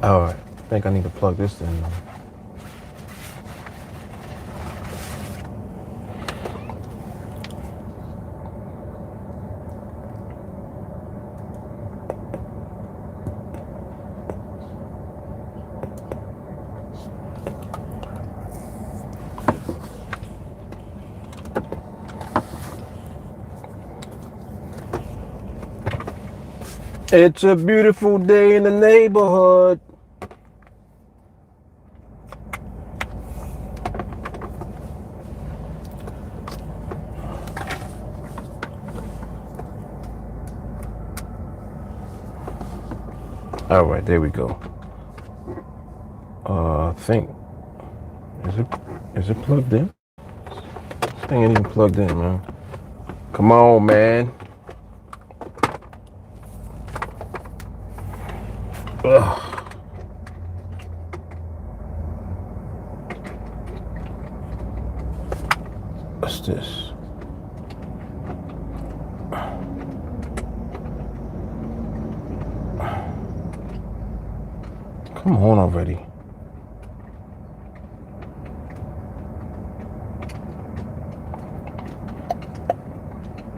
All right, I think I need to plug this in. It's a beautiful day in the neighborhood. All right, there we go. I think is it plugged in? This thing ain't even plugged in, man. Come on, man. Ugh. What's this? Come on already.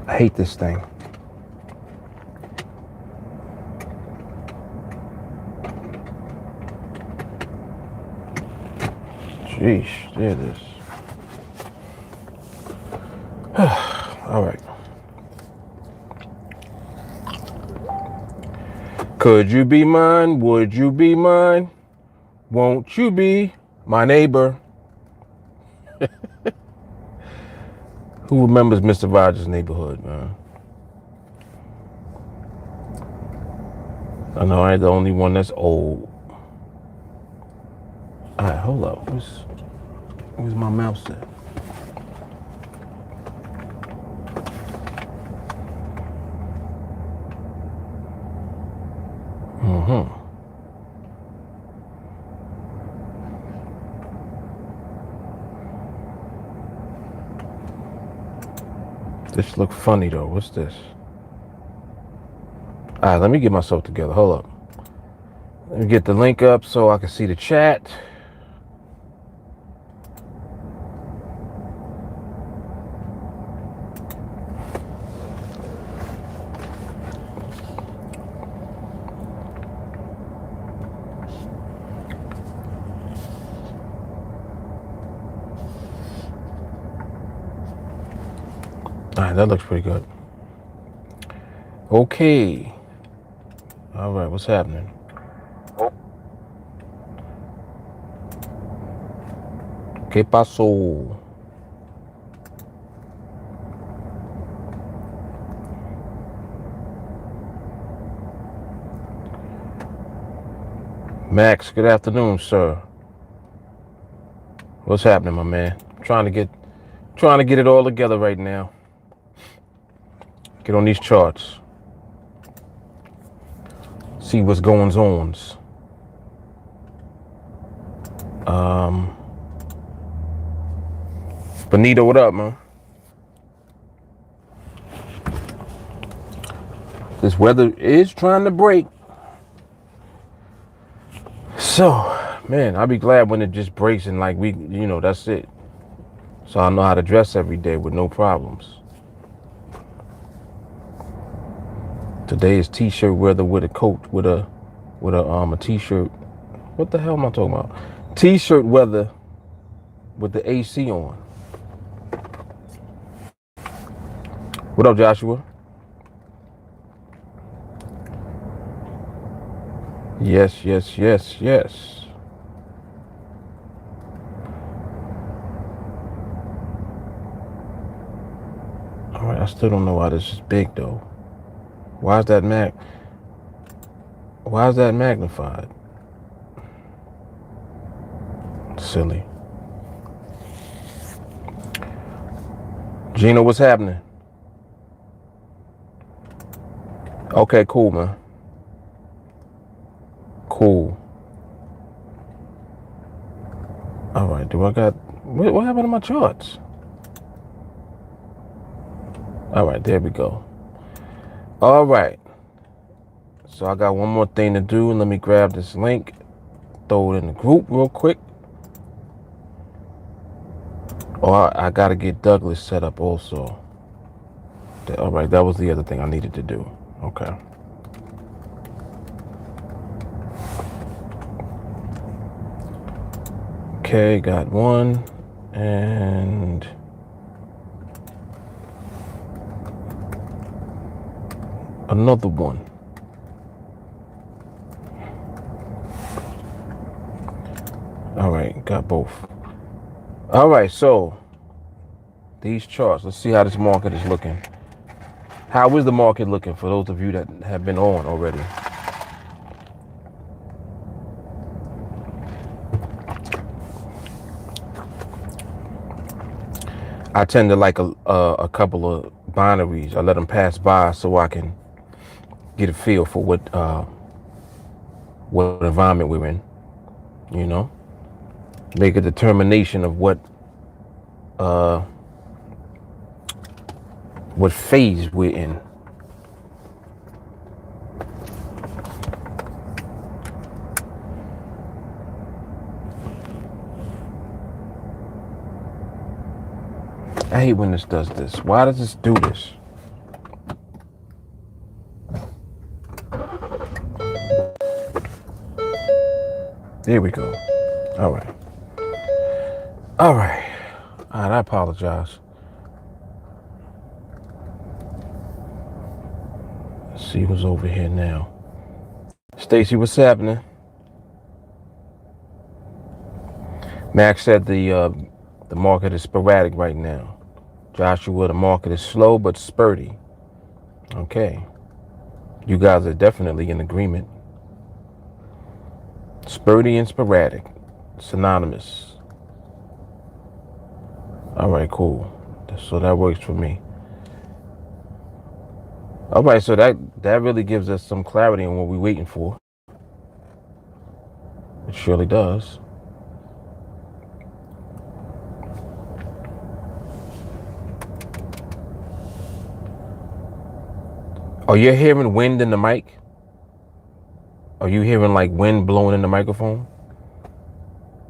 I hate this thing. Sheesh, there it is. All right. Could you be mine? Would you be mine? Won't you be my neighbor? Who remembers Mr. Rogers' Neighborhood, man? I know I ain't the only one that's old. All right, hold up. Where's my mouse at? This look funny though. What's this? All right, let me get myself together. Hold up. Let me get the link up so I can see the chat. All right, that looks pretty good. Okay. All right, what's happening? ¿Qué pasó? Max, good afternoon, sir. What's happening, my man? Trying to get it all together right now. Get on these charts. See what's going on. Benito, what up, man? This weather is trying to break. So, man, I'll be glad when it just breaks and like that's it. So I know how to dress every day with no problems. Today is t-shirt weather with a coat, with a t-shirt. What the hell am I talking about? T-shirt weather with the AC on. What up, Joshua? Yes, yes, yes, yes. All right, I still don't know why this is big though. Why is that magnified? Silly. Gino, what's happening? Okay, cool, man. Cool. All right, what happened to my charts? All right, there we go. All right. So I got one more thing to do. Let me grab this link throw it in the group real quick. Oh, I got to get Douglas set up also. All right, that was the other thing I needed to do. Okay. Okay, got one. And another one. All right, got both. All right, so these charts, let's see how this market is looking. How is the market looking for those of you that have been on already? I tend to like a couple of binaries. I let them pass by so I can get a feel for what environment we're in. You know, make a determination of what phase we're in. I hate when this does this. Why does this do this? There we go. All right. All right. All right, I apologize. Let's see who's over here now. Stacy, what's happening? Max said the market is sporadic right now. Joshua, the market is slow but spurty. Okay. You guys are definitely in agreement. Spurty and sporadic. Synonymous. All right, cool. So that works for me. All right, so that really gives us some clarity on what we're waiting for. It surely does. Are you hearing wind in the mic? Are you hearing like wind blowing in the microphone?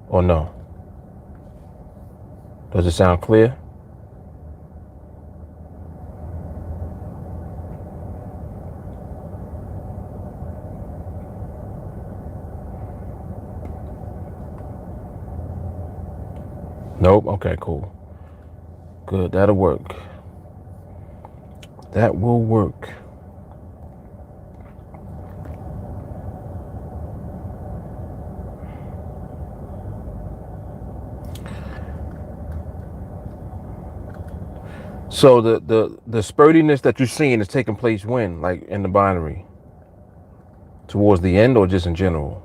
Or no? Does it sound clear? Nope. Okay, cool. Good. That'll work. That will work. So the spurtiness that you're seeing is taking place when? Like in the binary? Towards the end or just in general?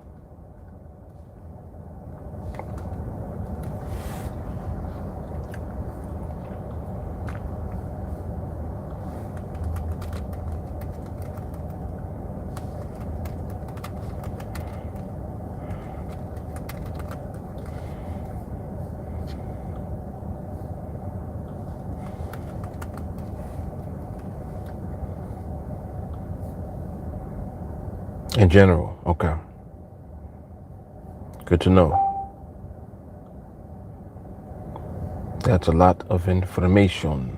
In general, okay. Good to know. That's a lot of information.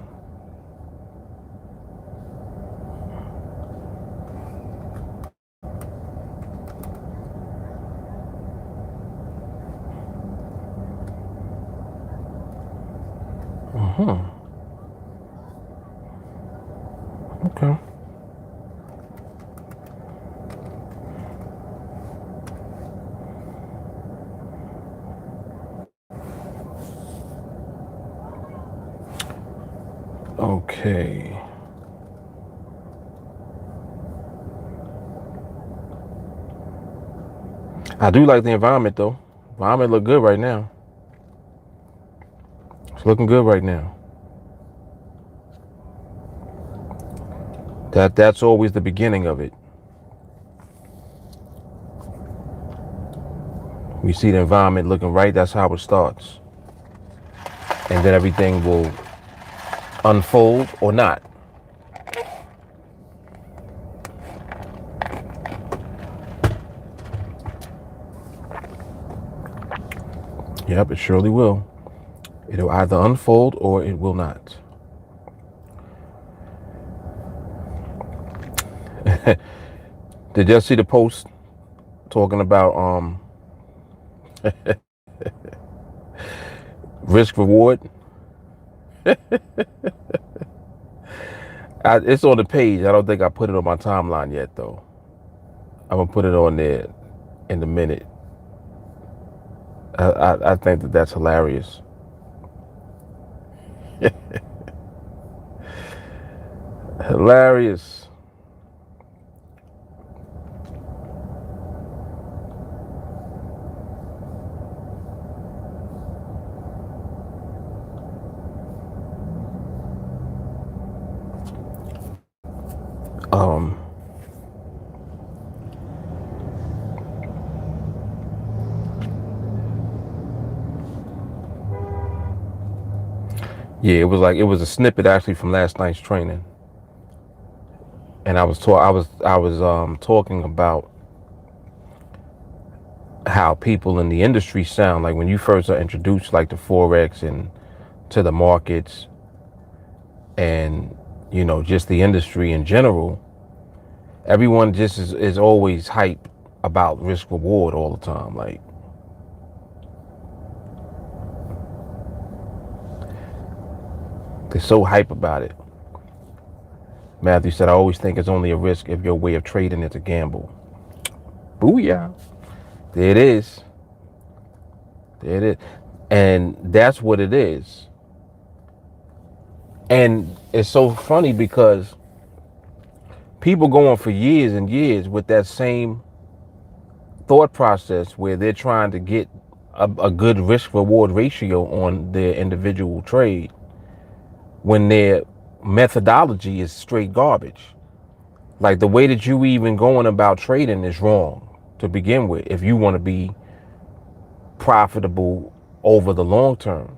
Okay. Okay. I do like the environment though. Environment look good right now. It's looking good right now. That's always the beginning of it. We see the environment looking right, that's how it starts. And then everything will unfold or not. Yep, it surely will. It'll either unfold or it will not. Did you see the post talking about risk reward? It's on the page. I don't think I put it on my timeline yet, though. I'm gonna put it on there in a minute. I think that's hilarious. Hilarious. Um, yeah, it was a snippet actually from last night's training, and I was talking about how people in the industry sound like when you first are introduced like to Forex and to the markets and just the industry in general. Everyone just is always hype about risk reward all the time. Like, they're so hype about it. Matthew said, I always think it's only a risk if your way of trading is a gamble. Booyah. There it is. There it is. And that's what it is. And it's so funny because people go on for years and years with that same thought process where they're trying to get a good risk reward ratio on their individual trade when their methodology is straight garbage. Like, the way that you even going about trading is wrong to begin with if you want to be profitable over the long term,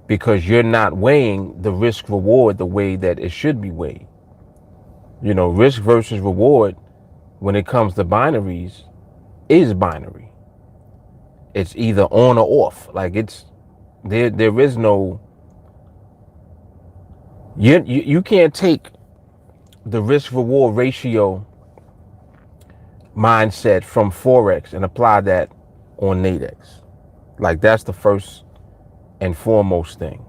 because you're not weighing the risk reward the way that it should be weighed. Risk versus reward when it comes to binaries is binary. It's either on or off. Like, it's there is no, you can't take the risk reward ratio mindset from Forex and apply that on NADEX. Like, that's the first and foremost thing.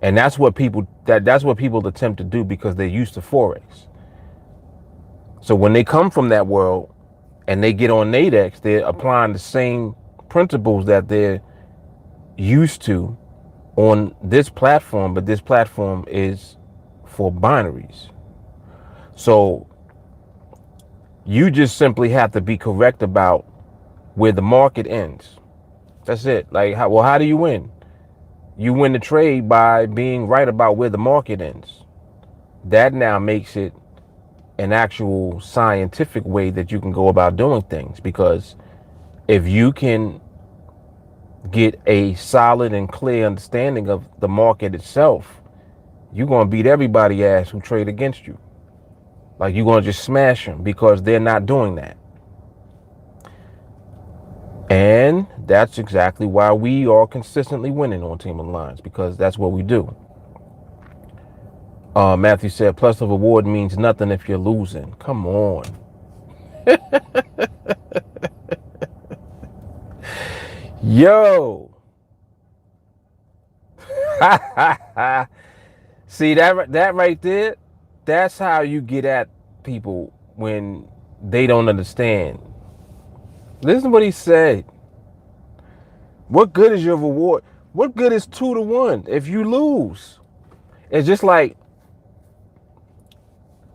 And that's what people attempt to do because they're used to Forex. So when they come from that world and they get on NADEX, they're applying the same principles that they're used to on this platform, but this platform is for binaries. So you just simply have to be correct about where the market ends. That's it. Like, how do you win? You win the trade by being right about where the market ends. That now makes it an actual scientific way that you can go about doing things, because if you can get a solid and clear understanding of the market itself, you're going to beat everybody ass who trade against you. Like, you're going to just smash them because they're not doing that. And that's exactly why we are consistently winning on TeamAlliance, because that's what we do. Matthew said, plus the reward means nothing if you're losing. Come on. Yo. See, that right there, that's how you get at people when they don't understand. Listen to what he said. What good is your reward? What good is 2-1 if you lose? It's just like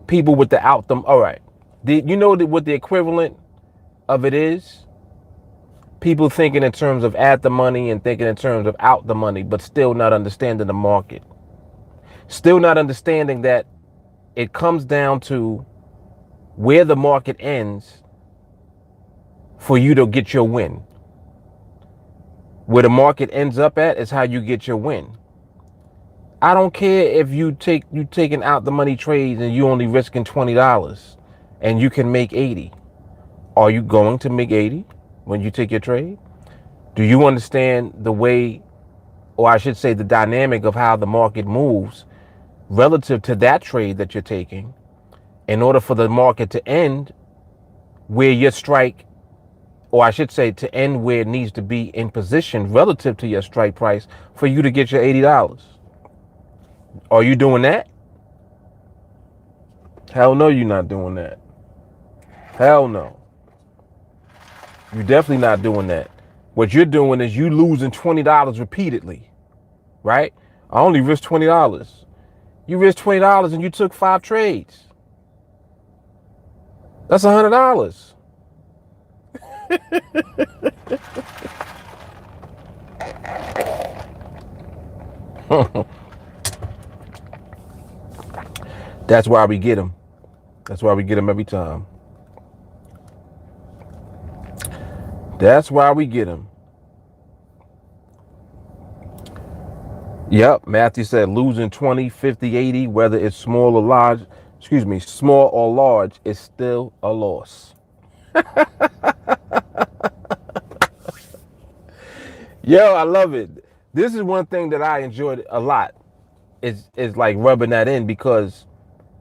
people with the out them. All right. You know what the equivalent of it is? People thinking in terms of add the money and thinking in terms of out the money, but still not understanding the market. Still not understanding that it comes down to where the market ends for you to get your win. Where the market ends up at is how you get your win. I don't care if you taking out the money trades and you only risking $20 and you can make 80. Are you going to make 80 when you take your trade? Do you understand the way, or I should say the dynamic of how the market moves relative to that trade that you're taking in order for the market to end where your strike, or I should say to end where it needs to be in position relative to your strike price for you to get your $80? Are you doing that? Hell no, you're not doing that. Hell no. You're definitely not doing that. What you're doing is you losing $20 repeatedly, right? I only risked $20. You risked $20 and you took 5 trades. That's $100. That's why we get them. That's why we get them every time. That's why we get them. Yep, Matthew said losing 20, 50, 80, whether it's small or large, small or large, is still a loss. Yo, I love it. This is one thing that I enjoyed a lot. Is like rubbing that in, because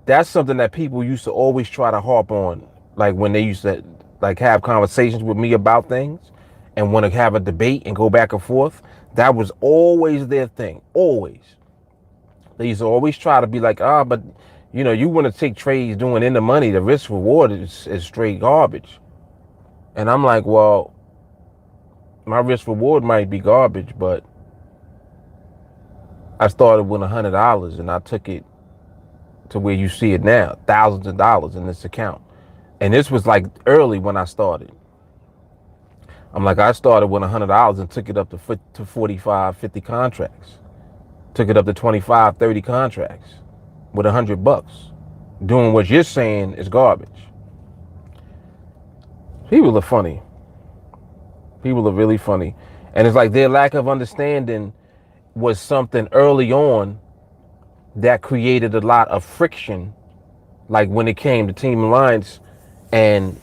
that's something that people used to always try to harp on. Like when they used to like have conversations with me about things and want to have a debate and go back and forth. That was always their thing. Always. They used to always try to be like, but you know, you want to take trades doing in the money. The risk reward is straight garbage. And I'm like, well, my risk reward might be garbage, but I started with $100 and I took it to where you see it now, thousands of dollars in this account. And this was like early when I started. I'm like, I started with $100 and took it up to 45, 50 contracts. Took it up to 25, 30 contracts with $100. Doing what you're saying is garbage. People are funny. People are really funny. And it's like their lack of understanding was something early on that created a lot of friction. Like when it came to TeamAlliance and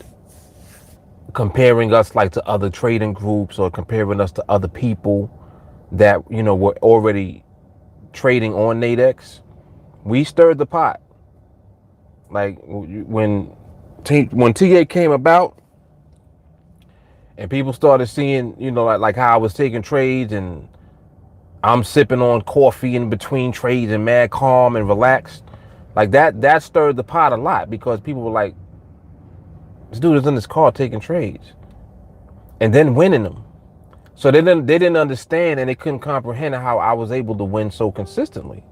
comparing us like to other trading groups or comparing us to other people that, you know, were already trading on NADEX, we stirred the pot. Like when TA came about and people started seeing, you know, like how I was taking trades and I'm sipping on coffee in between trades and mad calm and relaxed. Like that stirred the pot a lot, because people were like, this dude is in this car taking trades and then winning them. So they didn't understand, and they couldn't comprehend how I was able to win so consistently.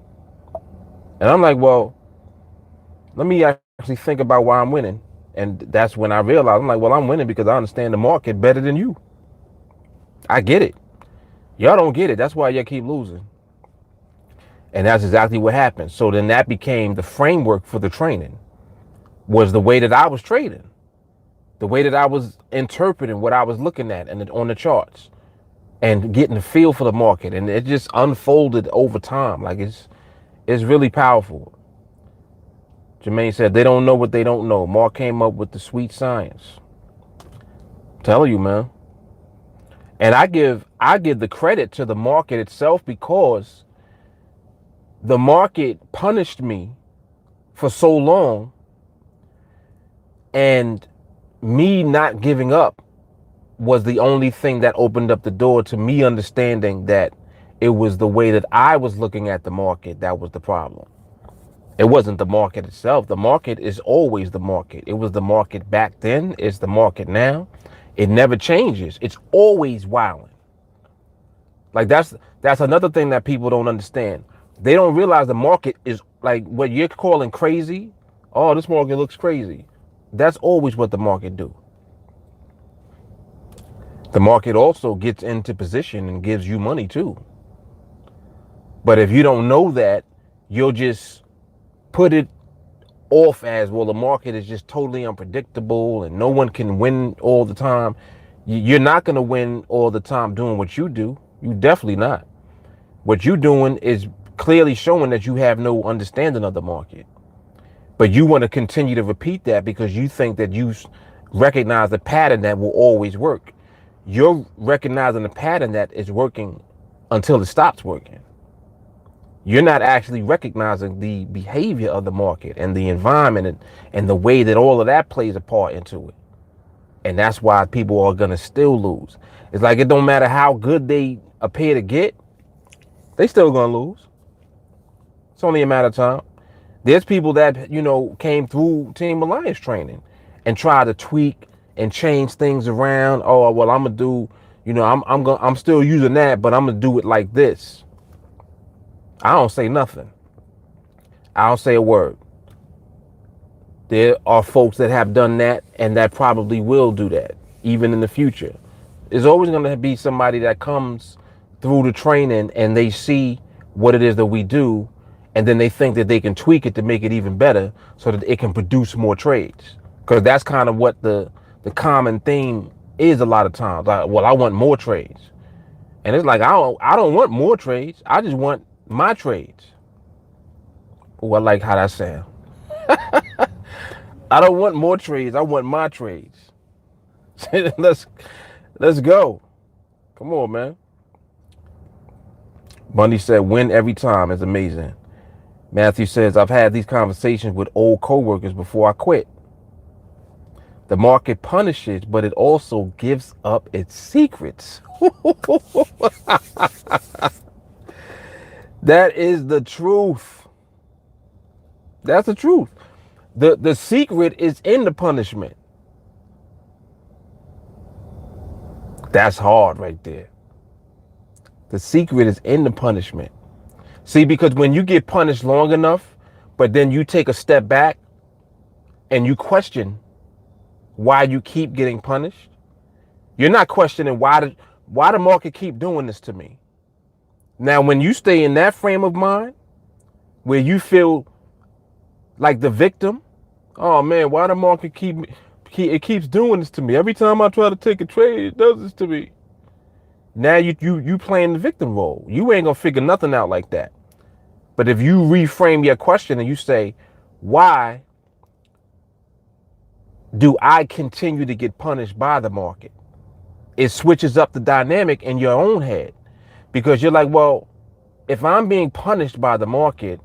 And I'm like, well, let me actually think about why I'm winning. And that's when I realized, I'm like, well, I'm winning because I understand the market better than you. I get it. Y'all don't get it. That's why y'all keep losing. And that's exactly what happened. So then that became the framework for the training, was the way that I was trading, the way that I was interpreting what I was looking at and on the charts and getting the feel for the market. And it just unfolded over time. Like it's really powerful. Jermaine said, they don't know what they don't know. Mark came up with the sweet science. Tell you, man. And I give the credit to the market itself, because the market punished me for so long, and me not giving up was the only thing that opened up the door to me understanding that it was the way that I was looking at the market that was the problem. It wasn't the market itself. The market is always the market. It was the market back then. It's the market now. It never changes. It's always wilding. Like that's another thing that people don't understand. They don't realize the market is like what you're calling crazy. Oh, this market looks crazy. That's always what the market do. The market also gets into position and gives you money too. But if you don't know that, you'll just put it off as, well, the market is just totally unpredictable and no one can win all the time. You're not going to win all the time doing what you do. You definitely not. What you're doing is clearly showing that you have no understanding of the market. But you want to continue to repeat that because you think that you recognize the pattern that will always work. you're recognizing the pattern that is working until it stops working. You're not actually recognizing the behavior of the market and the environment and the way that all of that plays a part into it. And that's why people are going to still lose. It's like it don't matter how good they appear to get, they still going to lose. It's only a matter of time. There's people that, came through TeamAlliance training and try to tweak and change things around. Oh, well, I'm going to do, I'm still using that, but I'm going to do it like this. I don't say nothing. I don't say a word. There are folks that have done that and that probably will do that even in the future. There's always going to be somebody that comes through the training and they see what it is that we do, and then they think that they can tweak it to make it even better so that it can produce more trades. Because that's kind of what the common theme is a lot of times. Like, well, I want more trades. And it's like, I don't want more trades. I just want my trades. Oh, I like how that sounds. I don't want more trades. I want my trades. Let's go. Come on, man. Bundy said, win every time. It's amazing. Matthew says, I've had these conversations with old coworkers before I quit. The market punishes, but it also gives up its secrets. That is the truth. That's the truth. The secret is in the punishment. That's hard right there. The secret is in the punishment. See, because when you get punished long enough, but then you take a step back and you question why you keep getting punished, you're not questioning why the market keep doing this to me. Now, when you stay in that frame of mind where you feel like the victim, oh man, why the market keeps doing this to me? Every time I try to take a trade, it does this to me. Now you playing the victim role. You ain't gonna figure nothing out like that. But if you reframe your question and you say, why do I continue to get punished by the market? It switches up the dynamic in your own head, because you're like, well, if I'm being punished by the market,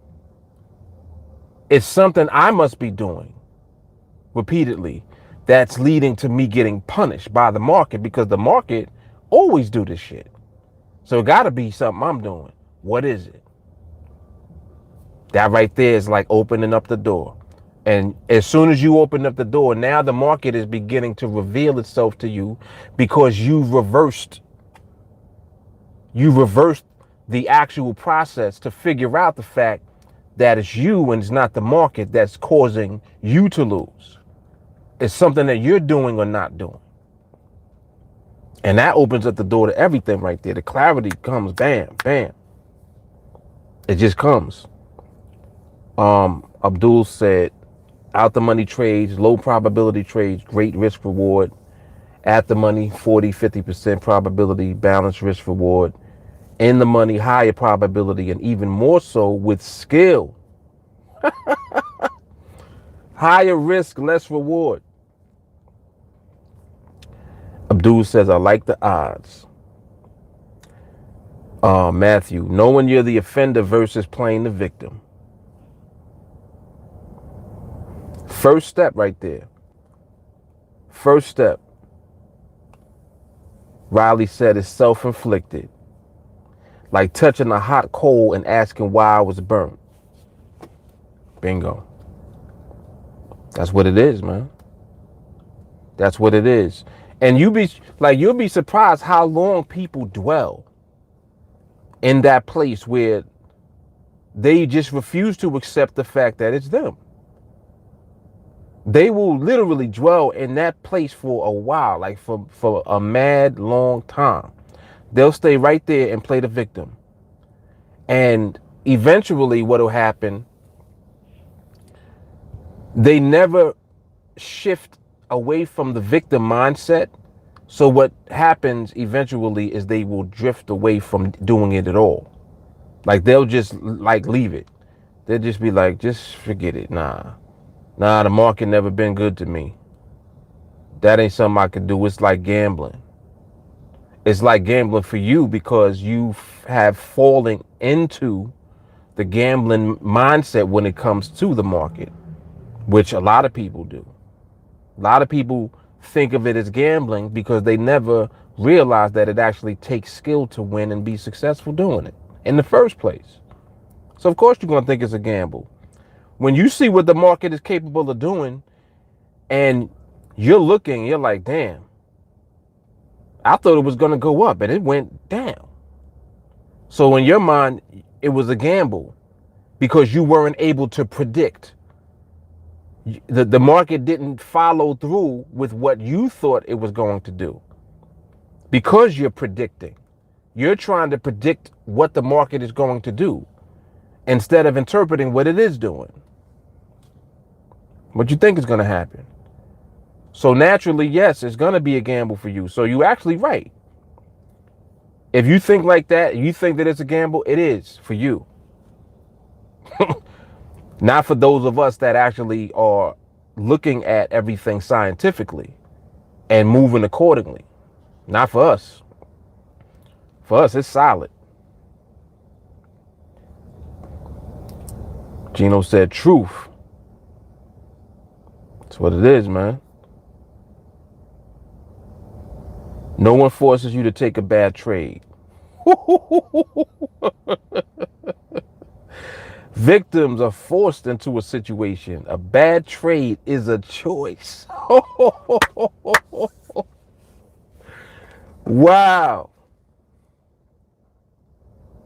it's something I must be doing repeatedly that's leading to me getting punished by the market, because the market always do this shit. So it gotta be something I'm doing. What is it? That right there is like opening up the door. And as soon as you open up the door, now the market is beginning to reveal itself to you, because you reversed the actual process to figure out the fact that it's you and it's not the market that's causing you to lose. It's something that you're doing or not doing. And that opens up the door to everything right there. The clarity comes, bam, bam. It just comes. Abdul said, out the money trades, low probability trades, great risk reward. At the money, 40-50% probability, balanced risk reward. In the money, higher probability, and even more so with skill. Higher risk, less reward. Abdul says, I like the odds. Matthew, knowing you're the offender versus playing the victim. First step right there. First step. Riley said, is self-inflicted. Like touching a hot coal and asking why I was burnt. Bingo. That's what it is, man. That's what it is. And you'll be surprised how long people dwell in that place where they just refuse to accept the fact that it's them. They will literally dwell in that place for a while, like for a mad long time. They'll stay right there and play the victim. And eventually what will happen, they never shift away from the victim mindset. So what happens eventually is they will drift away from doing it at all. Like they'll just like leave it. They'll just be like, just forget it. Nah, the market never been good to me. That ain't something I could do. It's like gambling. It's like gambling for you because you have fallen into the gambling mindset when it comes to the market, which a lot of people do. A lot of people think of it as gambling because they never realize that it actually takes skill to win and be successful doing it in the first place. So of course you're going to think it's a gamble. When you see what the market is capable of doing and you're looking, you're like, damn, I thought it was going to go up and it went down. So in your mind, it was a gamble because you weren't able to predict. The market didn't follow through with what you thought it was going to do. Because you're predicting. You're trying to predict what the market is going to do instead of interpreting what it is doing. What you think is going to happen. So naturally, yes, it's going to be a gamble for you. So you're actually right. If you think like that, you think that it's a gamble, it is for you. Not for those of us that actually are looking at everything scientifically and moving accordingly. Not for us. For us, it's solid. Gino said truth. That's what it is, man. No one forces you to take a bad trade. Victims are forced into a situation. A bad trade is a choice. Wow.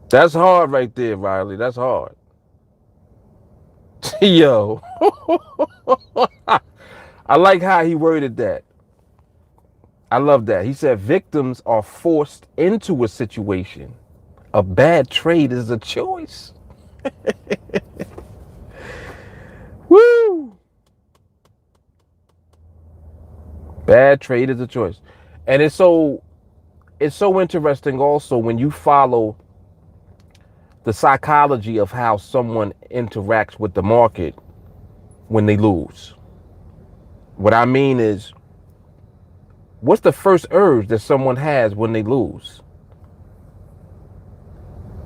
That's hard right there, Riley. That's hard. Yo. I like how he worded that. I love that. He said victims are forced into a situation. A bad trade is a choice. Woo! Bad trade is a choice. And it's so interesting also when you follow the psychology of how someone interacts with the market when they lose. What I mean is, what's the first urge that someone has when they lose?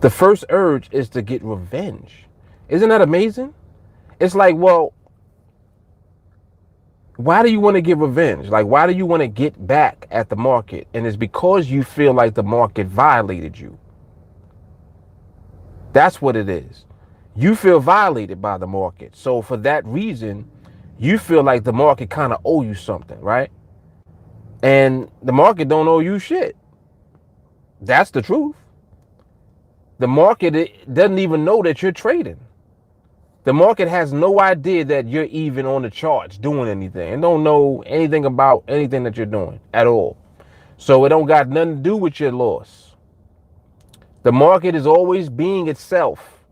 The first urge is to get revenge. Isn't that amazing? It's like, well, why do you want to get revenge? Like, why do you want to get back at the market? And it's because you feel like the market violated you. That's what it is. You feel violated by the market. So for that reason, you feel like the market kind of owe you something, right? And the market don't owe you shit. That's the truth. The market doesn't even know that you're trading. The market has no idea that you're even on the charts doing anything. It don't know anything about anything that you're doing at all. So it don't got nothing to do with your loss. The market is always being itself.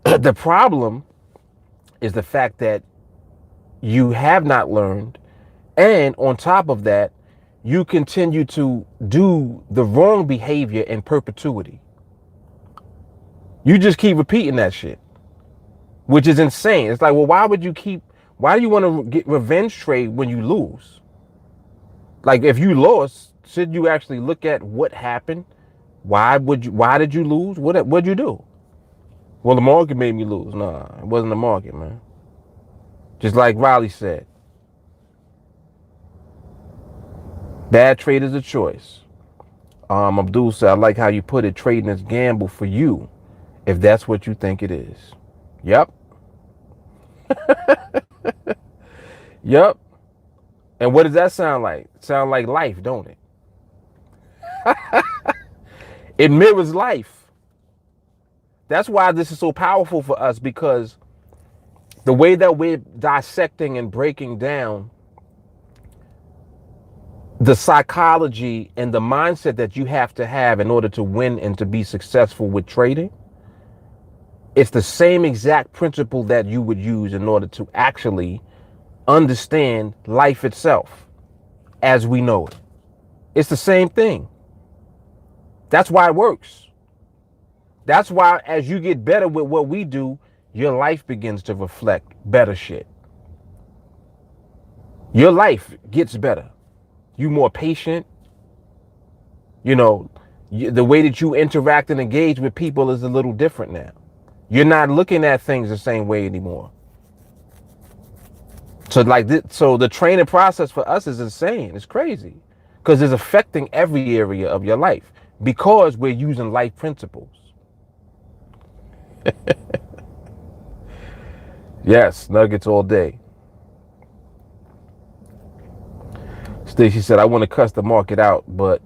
The problem is the fact that you have not learned, and on top of that, you continue to do the wrong behavior in perpetuity. You just keep repeating that shit, which is insane. It's like, well, why do you want to get revenge trade when you lose? Like, if you lost, should you actually look at what happened? Why did you lose? What'd you do? Well, the market made me lose. Nah, it wasn't the market, man. Just like Riley said, bad trade is a choice. Abdul said, I like how you put it, trading is gamble for you, if that's what you think it is. Yep. Yep. And what does that sound like? Sound like life, don't it? It mirrors life. That's why this is so powerful for us, because the way that we're dissecting and breaking down the psychology and the mindset that you have to have in order to win and to be successful with trading, it's the same exact principle that you would use in order to actually understand life itself as we know it. It's the same thing. That's why it works. That's why as you get better with what we do, your life begins to reflect better shit. Your life gets better. You more patient. You know, the way that you interact and engage with people is a little different now. You're not looking at things the same way anymore. So like this, so the training process for us is insane. It's crazy because it's affecting every area of your life because we're using life principles. Yes, nuggets all day. Stacy said, I want to cuss the market out, but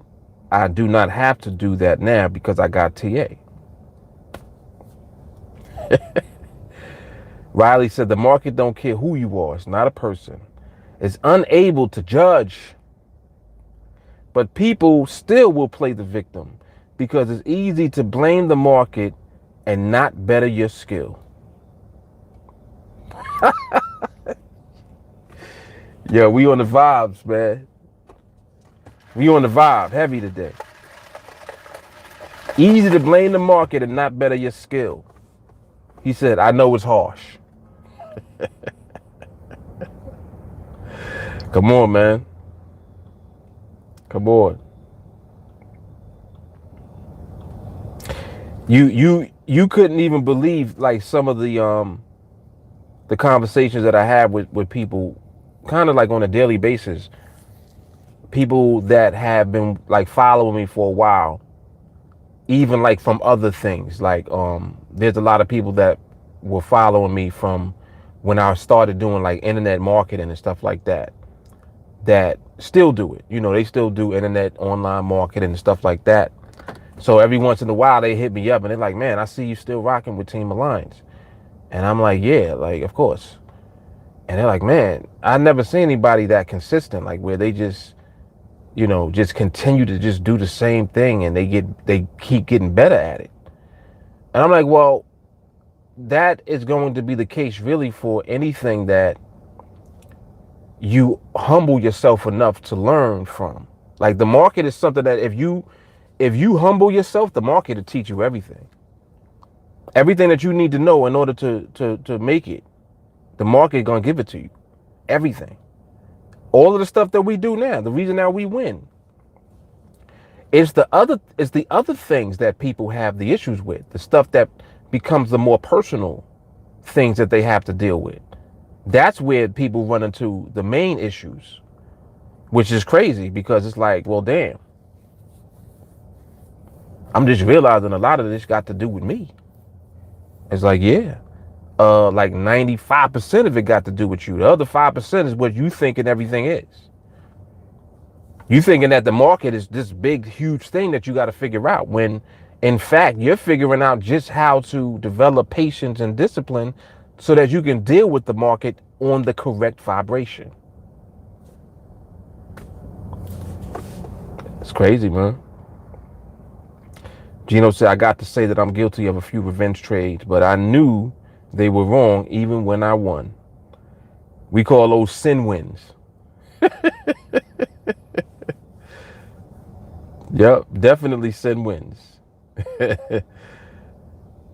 I do not have to do that now because I got TA. Riley said, the market don't care who you are. It's not a person. It's unable to judge. But people still will play the victim because it's easy to blame the market and not better your skill. Yeah, we on the vibes, man. We on the vibe heavy today. Easy to blame the market and not better your skill. He said, I know it's harsh. Come on, man. Come on. You couldn't even believe like some of the conversations that I have with people kind of like on a daily basis. People that have been like following me for a while, even like from other things. Like there's a lot of people that were following me from when I started doing like internet marketing and stuff like that, that still do it. You know, they still do internet online marketing and stuff like that. So every once in a while they hit me up and they're like, man, I see you still rocking with Team Alliance. And I'm like, yeah, like, of course. And they're like, man, I never seen anybody that consistent, like where they just, you know, just continue to just do the same thing and they keep getting better at it. And I'm like, well, that is going to be the case really for anything that you humble yourself enough to learn from. Like the market is something that if you humble yourself, the market will teach you everything. Everything that you need to know in order to make it, the market is gonna give it to you. Everything. All of the stuff that we do now, the reason that we win. It's the other things that people have the issues with. The stuff that becomes the more personal things that they have to deal with. That's where people run into the main issues, which is crazy because it's like, well, damn. I'm just realizing a lot of this got to do with me. It's like, yeah. Like 95% of it got to do with you. The other 5% is what you thinking everything is. You thinking that the market is this big, huge thing that you got to figure out when in fact, you're figuring out just how to develop patience and discipline so that you can deal with the market on the correct vibration. It's crazy, man. Gino said, I got to say that I'm guilty of a few revenge trades, but I knew they were wrong even when I won. We call those sin wins. Yep, definitely sin wins.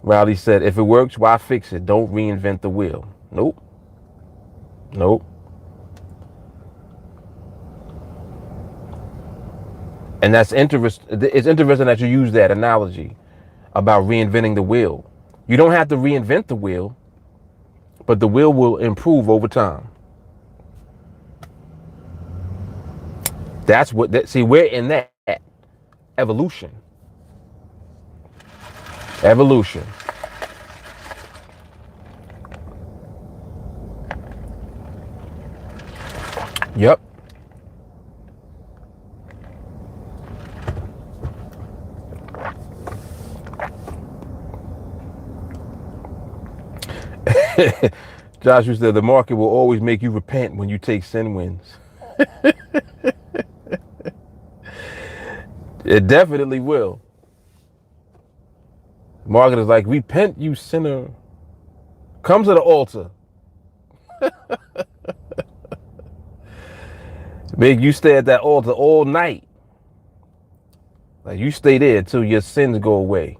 Rowley said, if it works, why fix it? Don't reinvent the wheel. Nope. Nope. And that's interesting. It's interesting that you use that analogy about reinventing the wheel. You don't have to reinvent the wheel, but the wheel will improve over time. That's what see, we're in that evolution. Evolution. Yep. Joshua said the market will always make you repent when you take sin wins. It definitely will. The market is like, repent, you sinner. Come to the altar. Make you stay at that altar all night. Like you stay there until your sins go away.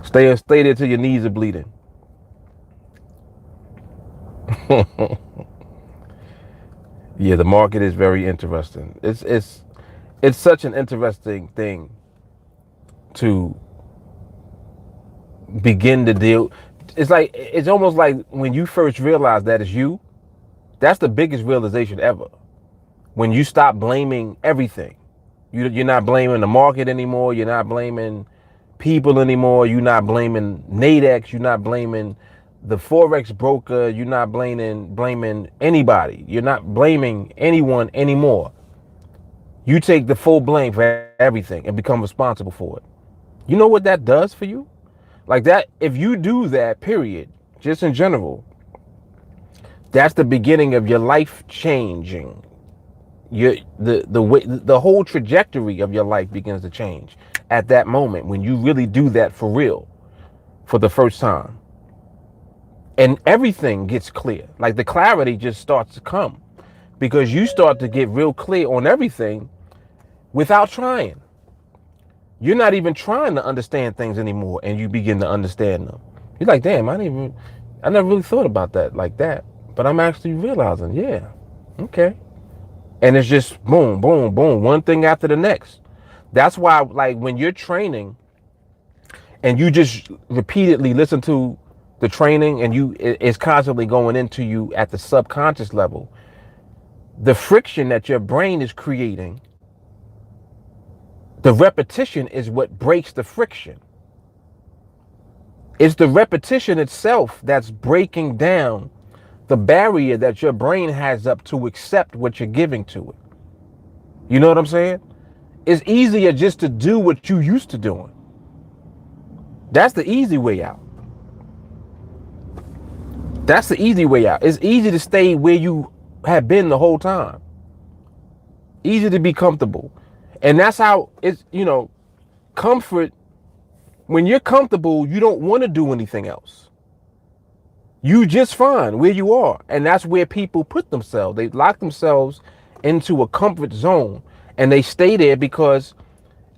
Stay there till your knees are bleeding. Yeah, the market is very interesting. It's such an interesting thing to begin to deal. It's almost like when you first realize that it's you, that's the biggest realization ever. When you stop blaming everything. You're not blaming the market anymore. You're not blaming people anymore. You're not blaming NADEX. You're not blaming the Forex broker. You're not blaming anybody. You're not blaming anyone anymore. You take the full blame for everything and become responsible for it. You know what that does for you? Like that, if you do that, period, just in general, that's the beginning of your life changing. The whole trajectory of your life begins to change at that moment when you really do that for real for the first time, and everything gets clear. Like the clarity just starts to come because you start to get real clear on everything without trying. You're not even trying to understand things anymore, and you begin to understand them. You're like, damn, I never really thought about that like that, but I'm actually realizing, yeah, okay. And it's just boom, boom, boom, one thing after the next. That's why, like, when you're training and you just repeatedly listen to the training and it's constantly going into you at the subconscious level, the friction that your brain is creating, the repetition is what breaks the friction. It's the repetition itself that's breaking down the barrier that your brain has up to accept what you're giving to it. You know what I'm saying? It's easier just to do what you used to doing. That's the easy way out. That's the easy way out. It's easy to stay where you have been the whole time. Easy to be comfortable. And that's how it's, comfort. When you're comfortable, you don't want to do anything else. You just fine where you are. And that's where people put themselves. They lock themselves into a comfort zone and they stay there because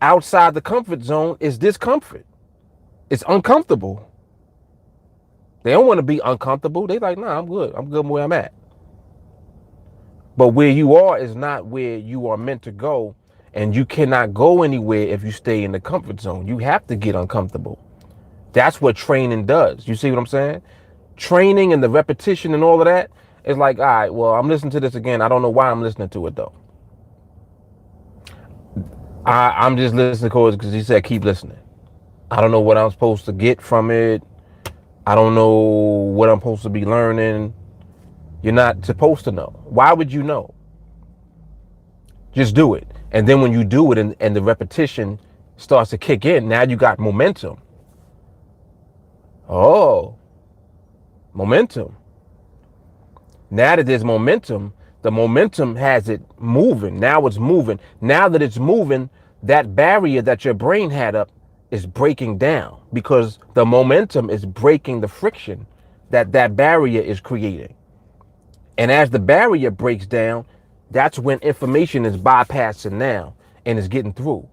outside the comfort zone is discomfort. It's uncomfortable. They don't want to be uncomfortable. They like, nah, I'm good. I'm good where I'm at. But where you are is not where you are meant to go. And you cannot go anywhere if you stay in the comfort zone. You have to get uncomfortable. That's what training does. You see what I'm saying? Training and the repetition and all of that is like, all right, well, I'm listening to this again. I don't know why I'm listening to it, though. I'm just listening because he said keep listening. I don't know what I'm supposed to get from it. I don't know what I'm supposed to be learning. You're not supposed to know. Why would you know? Just do it. And then when you do it and the repetition starts to kick in, now you got momentum. Oh, momentum. Now that there's momentum, the momentum has it moving. Now it's moving. Now that it's moving, that barrier that your brain had up is breaking down because the momentum is breaking the friction that barrier is creating. And as the barrier breaks down, that's when information is bypassing now and is getting through.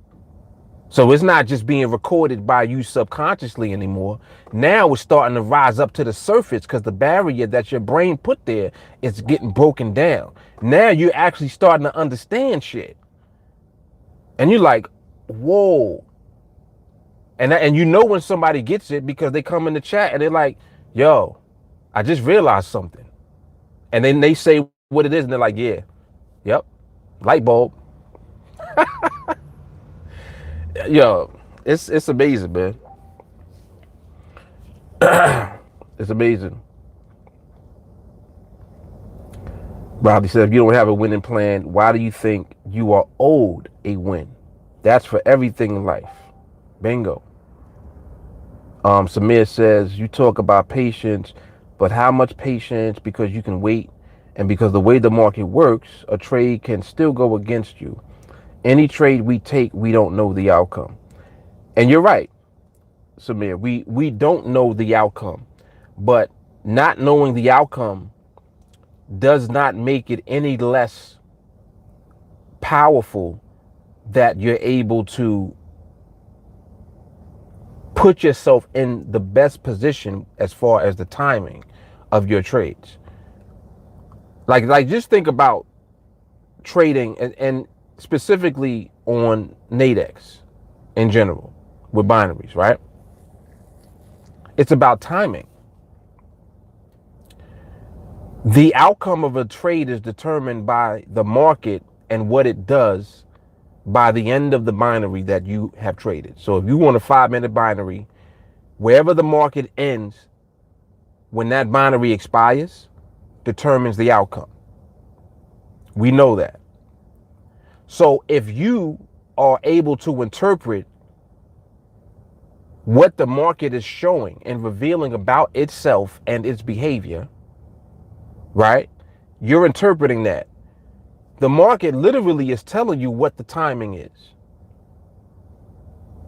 So it's not just being recorded by you subconsciously anymore. Now it's starting to rise up to the surface because the barrier that your brain put there is getting broken down. Now you're actually starting to understand shit. And you're like, whoa. And you know when somebody gets it because they come in the chat and they're like, yo, I just realized something. And then they say what it is and they're like, yeah, yep, light bulb. Yo, it's amazing, man. It's amazing. Bobby said, if you don't have a winning plan, why do you think you are owed a win? That's for everything in life. Bingo. Samir says, you talk about patience, but how much patience? Because you can wait, and because the way the market works, a trade can still go against you. Any trade we take, we don't know the outcome. And you're right, Samir. We don't know the outcome, but not knowing the outcome does not make it any less powerful that you're able to put yourself in the best position as far as the timing of your trades. Like just think about trading and specifically on NADEX in general with binaries, right? It's about timing. The outcome of a trade is determined by the market and what it does by the end of the binary that you have traded. So if you want a 5-minute binary, wherever the market ends when that binary expires determines the outcome. We know that. So if you are able to interpret what the market is showing and revealing about itself and its behavior, right? You're interpreting that. The market literally is telling you what the timing is.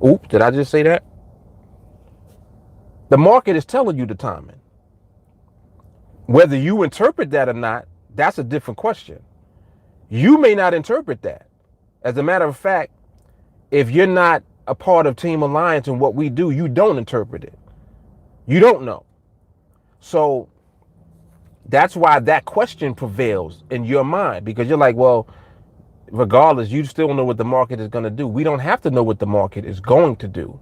Oops, did I just say that? The market is telling you the timing. Whether you interpret that or not, that's a different question. You may not interpret that. As a matter of fact, if you're not a part of Team Alliance and what we do, you don't interpret it. You don't know. So that's why that question prevails in your mind, because you're like, well, regardless, you still don't know what the market is going to do. We don't have to know what the market is going to do.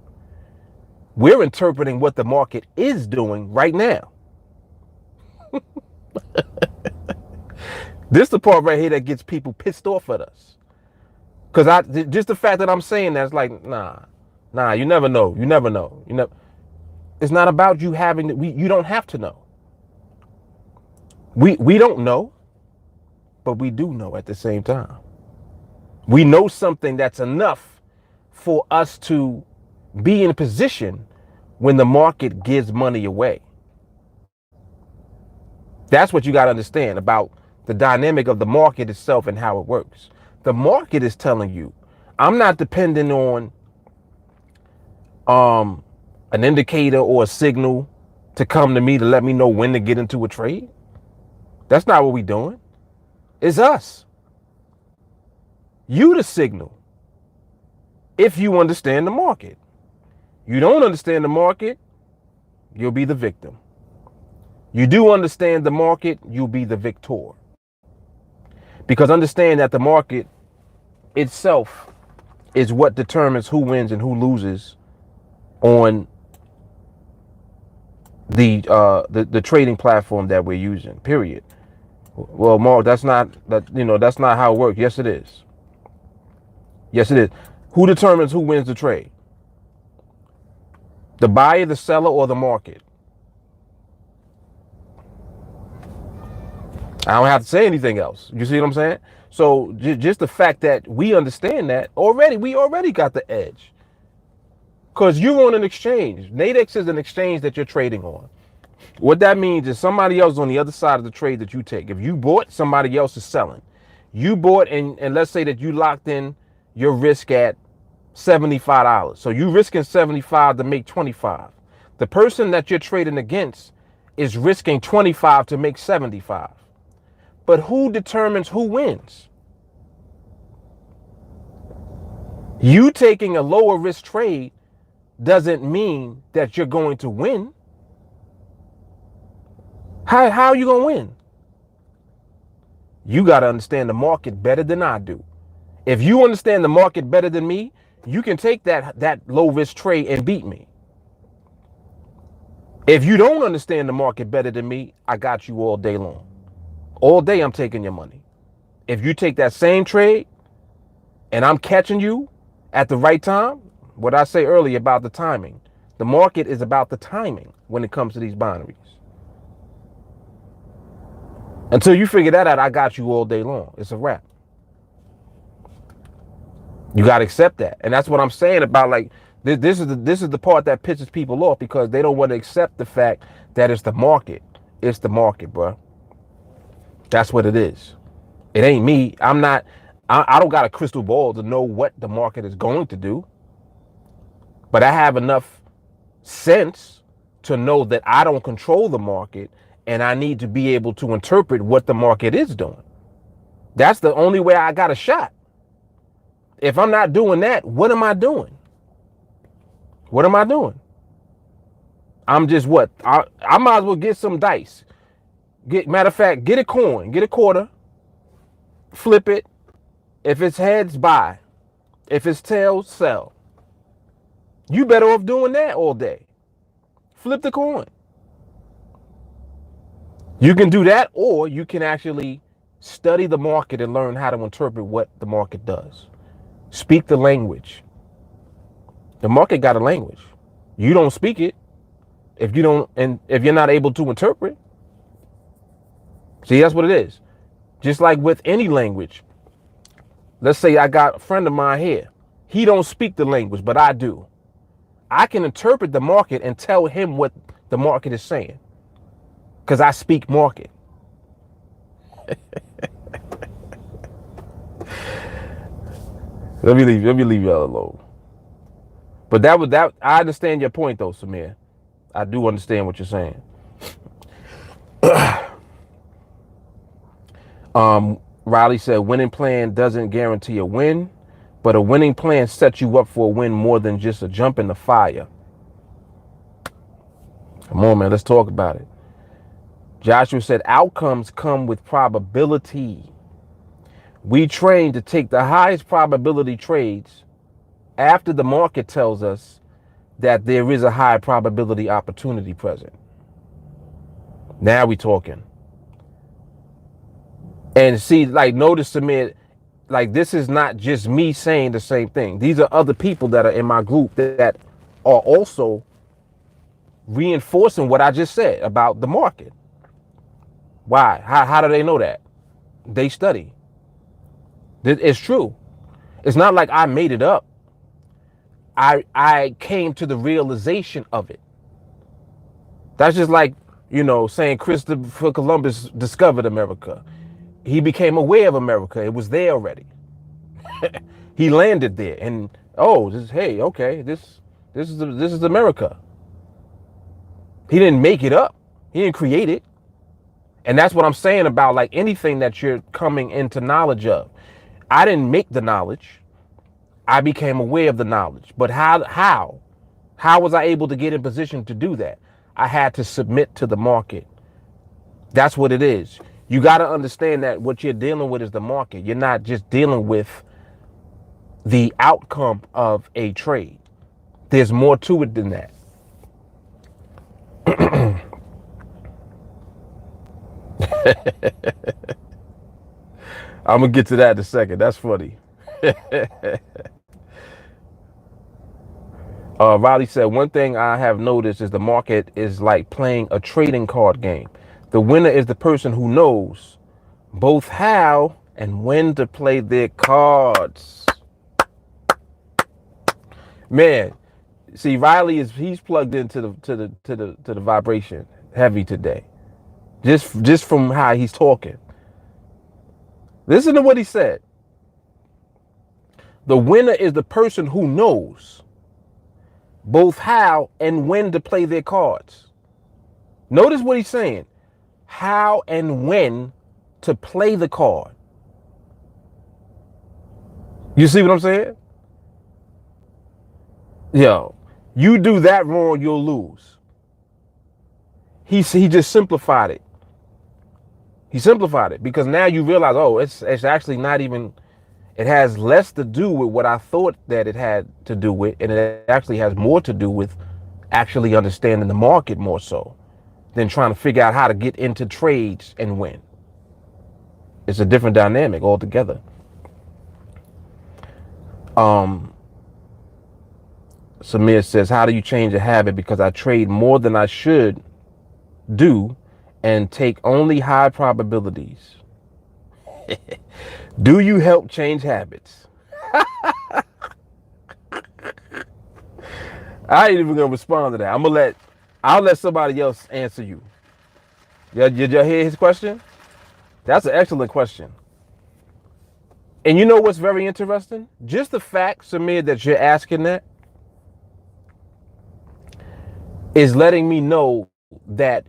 We're interpreting what the market is doing right now. This is the part right here that gets people pissed off at us. Because just the fact that I'm saying that's like, nah, you never know. You never know. It's not about you having, you don't have to know. We don't know, but we do know at the same time. We know something that's enough for us to be in a position when the market gives money away. That's what you got to understand about the dynamic of the market itself and how it works. The market is telling you, I'm not depending on an indicator or a signal to come to me to let me know when to get into a trade. That's not what we're doing. It's us. You the signal. If you understand the market. You don't understand the market, you'll be the victim. You do understand the market, you'll be the victor. Because understand that the market itself is what determines who wins and who loses on the trading platform that we're using, period. Well, Mark, that's not how it works. Yes, it is. Yes, it is. Who determines who wins the trade? The buyer, the seller, or the market? I don't have to say anything else. You see what I'm saying? So just the fact that we understand that we already got the edge. Because you're on an exchange. NADEX is an exchange that you're trading on. What that means is somebody else on the other side of the trade that you take. If you bought, somebody else is selling. You bought, and let's say that you locked in your risk at $75. So you risking 75 to make 25. The person that you're trading against is risking 25 to make 75. But who determines who wins? You taking a lower risk trade doesn't mean that you're going to win. How are you going to win? You got to understand the market better than I do. If you understand the market better than me, you can take that low risk trade and beat me. If you don't understand the market better than me, I got you all day long. All day I'm taking your money. If you take that same trade and I'm catching you at the right time, what I say earlier about the timing, the market is about the timing when it comes to these binaries. Until you figure that out, I got you all day long. It's a wrap. You got to accept that. And that's what I'm saying about, like, this is the part that pisses people off, because they don't want to accept the fact that it's the market. It's the market, bro. That's what it is. It ain't me. I don't got a crystal ball to know what the market is going to do. But I have enough sense to know that I don't control the market, and I need to be able to interpret what the market is doing. That's the only way I got a shot. If I'm not doing that, what am I doing? What am I doing? I'm just what? I might as well get some dice. Matter of fact, get a coin, get a quarter, flip it, If it's heads, buy. If it's tails, sell. You better off doing that all day. Flip the coin. You can do that, or you can actually study the market and learn how to interpret what the market does. Speak the language. The market got a language. You don't speak it. If you're not able to interpret. See, that's what it is. Just like with any language. Let's say I got a friend of mine here. He don't speak the language, but I do. I can interpret the market and tell him what the market is saying. Because I speak market. Let me leave y'all alone. But I understand your point though, Samir. I do understand what you're saying. Riley said winning plan doesn't guarantee a win, but a winning plan sets you up for a win more than just a jump in the fire. Come on, man, let's talk about it. Joshua said outcomes come with probability. We train to take the highest probability trades after the market tells us that there is a high probability opportunity present. Now we talking. And see, like, notice, Samir, like, this is not just me saying the same thing. These are other people that are in my group that are also reinforcing what I just said about the market. Why? How do they know that? They study. It's true. It's not like I made it up. I came to the realization of it. That's just like, saying Christopher Columbus discovered America. He became aware of America. It was there already. He landed there, and this is America. He didn't make it up. He didn't create it. And that's what I'm saying about like anything that you're coming into knowledge of. I didn't make the knowledge. I became aware of the knowledge. But how was I able to get in position to do that? I had to submit to the market. That's what it is. You got to understand that what you're dealing with is the market. You're not just dealing with the outcome of a trade. There's more to it than that. I'm going to get to that in a second. That's funny. Riley said, one thing I have noticed is the market is like playing a trading card game. The winner is the person who knows both how and when to play their cards. Man, see, Riley he's plugged into the vibration heavy today. Just from how he's talking. Listen to what he said. The winner is the person who knows both how and when to play their cards. Notice what he's saying. How and when to play the card. You see what I'm saying? Yo, you do that wrong, you'll lose. He just simplified it. He simplified it because now you realize, it's actually not even, it has less to do with what I thought that it had to do with, and it actually has more to do with actually understanding the market more so than trying to figure out how to get into trades and win. It's a different dynamic altogether. Samir says, how do you change a habit? Because I trade more than I should do and take only high probabilities. Do you help change habits? I ain't even gonna respond to that. I'll let somebody else answer you. Did y'all hear his question? That's an excellent question. And you know what's very interesting? Just the fact, Samir, that you're asking that is letting me know that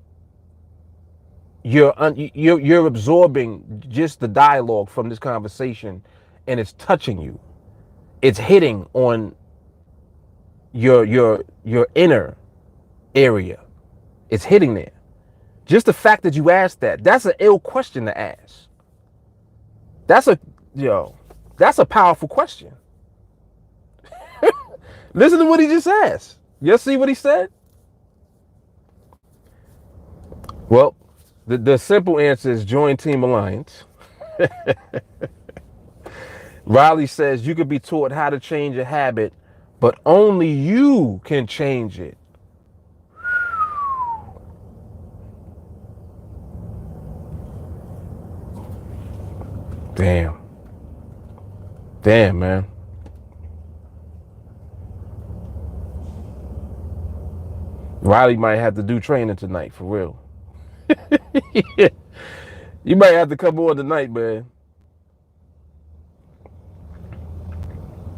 you're absorbing just the dialogue from this conversation, and it's touching you. It's hitting on your inner area. It's hitting there. Just the fact that you asked that's an ill question to ask. That's a powerful question. Listen to what he just asked. You see what he said? Well, the simple answer is join Team Alliance. Riley says you could be taught how to change a habit, but only you can change it. Damn. Damn, man. Riley might have to do training tonight, for real. You might have to come on tonight, man.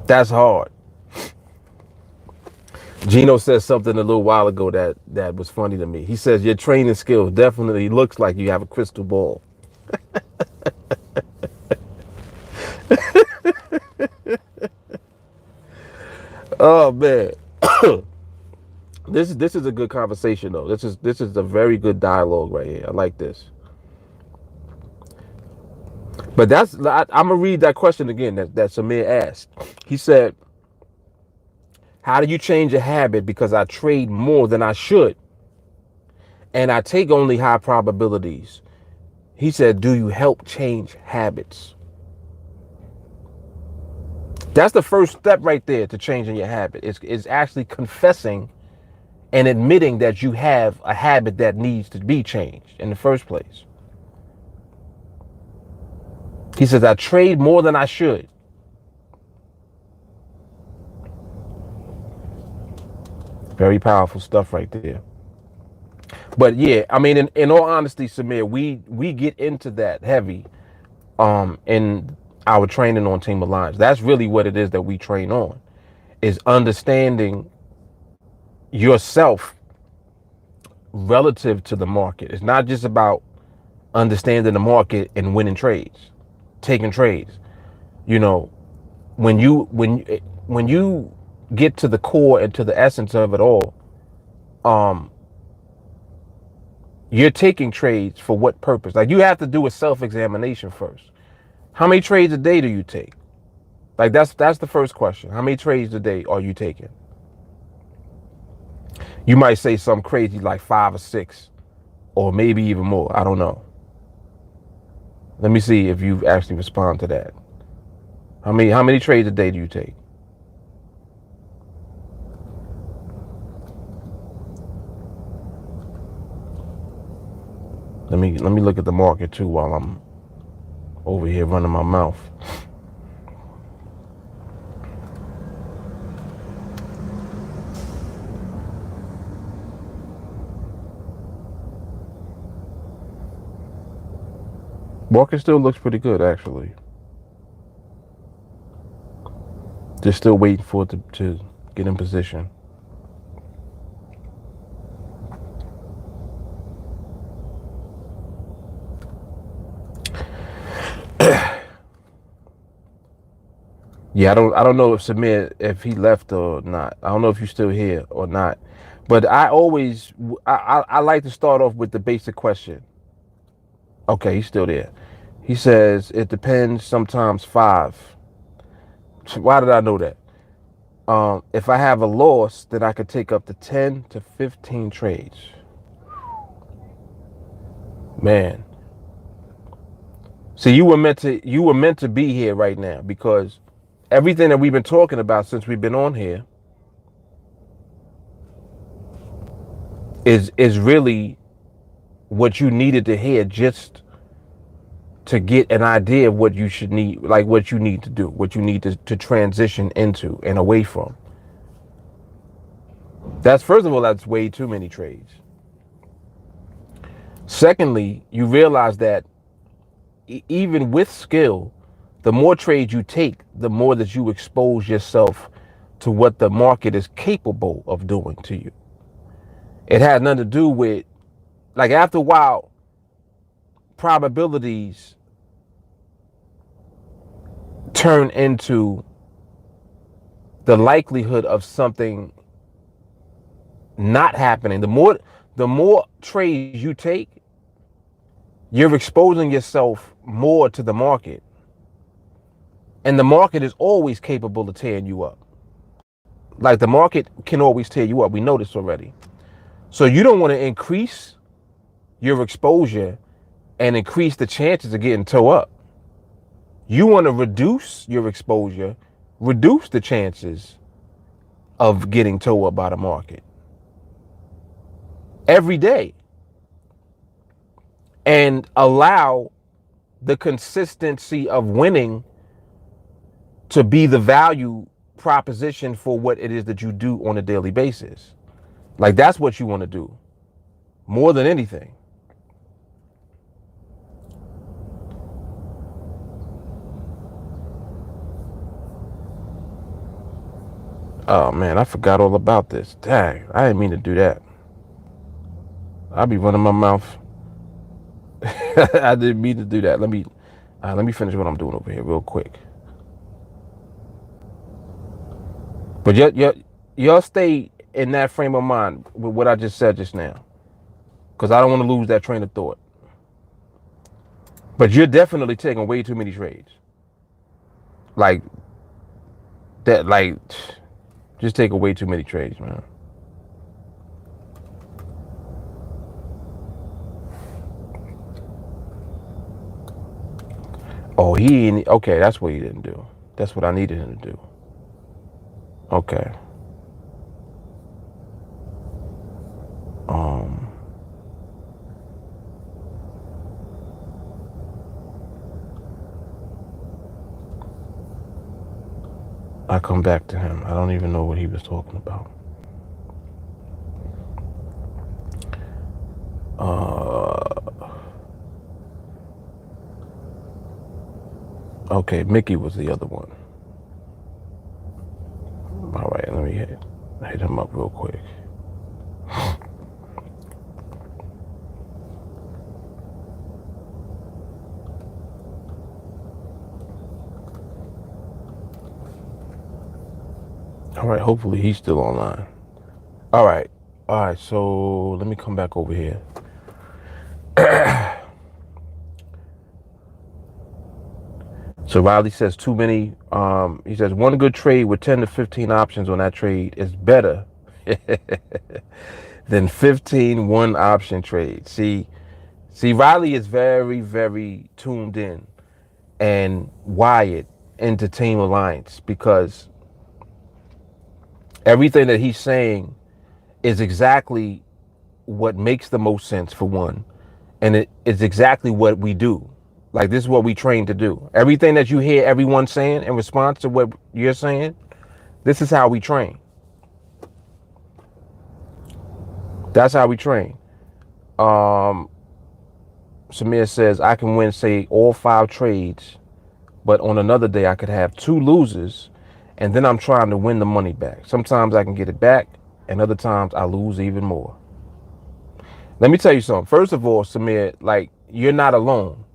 That's hard. Gino said something a little while ago that was funny to me. He says your training skills definitely looks like you have a crystal ball. Oh man. This is a good conversation though. This is a very good dialogue right here. I like this. But I'm gonna read that question again that Samir asked. He said, how do you change a habit because I trade more than I should and I take only high probabilities? He said, do you help change habits? That's the first step right there to changing your habit. It's actually confessing and admitting that you have a habit that needs to be changed in the first place. He says, I trade more than I should. Very powerful stuff right there. But yeah, I mean, in all honesty, Samir, we get into that heavy in our training on Team Alliance. That's really what it is that we train on, is understanding yourself relative to the market. It's not just about understanding the market and winning trades, taking trades. You know, when you get to the core and to the essence of it all, you're taking trades for what purpose? Like, you have to do a self-examination first. How many trades a day do you take? Like, that's the first question. How many trades a day are you taking? You might say something crazy like 5 or 6, or maybe even more. I don't know. Let me see if you actually respond to that. How many trades a day do you take? Let me look at the market too while I'm over here running my mouth. Market still looks pretty good, actually. Just still waiting for it to get in position. Yeah, I don't know if Samir, if he left or not. I don't know if you're still here or not. But I like to start off with the basic question. Okay, he's still there. He says it depends, sometimes 5. Why did I know that? If I have a loss, then I could take up to 10 to 15 trades. Man. See, you were meant to be here right now, because everything that we've been talking about since we've been on here is really what you needed to hear, just to get an idea of what you should need, like what you need to do, what you need to transition into and away from. That's, first of all, that's way too many trades. Secondly, you realize that even with skill, the more trades you take, the more that you expose yourself to what the market is capable of doing to you. It has nothing to do with, like, after a while, probabilities turn into the likelihood of something not happening. The more trades you take, you're exposing yourself more to the market. And the market is always capable of tearing you up. Like the market can always tear you up. We know this already. So you don't want to increase your exposure and increase the chances of getting towed up. You want to reduce your exposure, reduce the chances of getting towed up by the market every day, and allow the consistency of winning to be the value proposition for what it is that you do on a daily basis. Like that's what you want to do more than anything. Oh man, I forgot all about this. Dang, I didn't mean to do that. I'll be running my mouth. I didn't mean to do that. Let me finish what I'm doing over here real quick. But y'all stay in that frame of mind with what I just said just now, because I don't want to lose that train of thought. But you're definitely taking way too many trades. Like that, like just taking way too many trades, man. Oh, okay, that's what he didn't do. That's what I needed him to do. Okay. I come back to him. I don't even know what he was talking about. Okay, Mickey was the other one. All right, let me hit him up real quick. All right, hopefully he's still online. All right, so let me come back over here. So Riley says too many. He says one good trade with 10 to 15 options on that trade is better than 15 one option trades. See, Riley is very, very tuned in and wired into TeamAlliance, because everything that he's saying is exactly what makes the most sense, for one, and it is exactly what we do. Like, this is what we train to do. Everything that you hear everyone saying in response to what you're saying, this is how we train. That's how we train. Samir says, I can win, say, all 5 trades, but on another day I could have 2 losers, and then I'm trying to win the money back. Sometimes I can get it back, and other times I lose even more. Let me tell you something. First of all, Samir, like, you're not alone.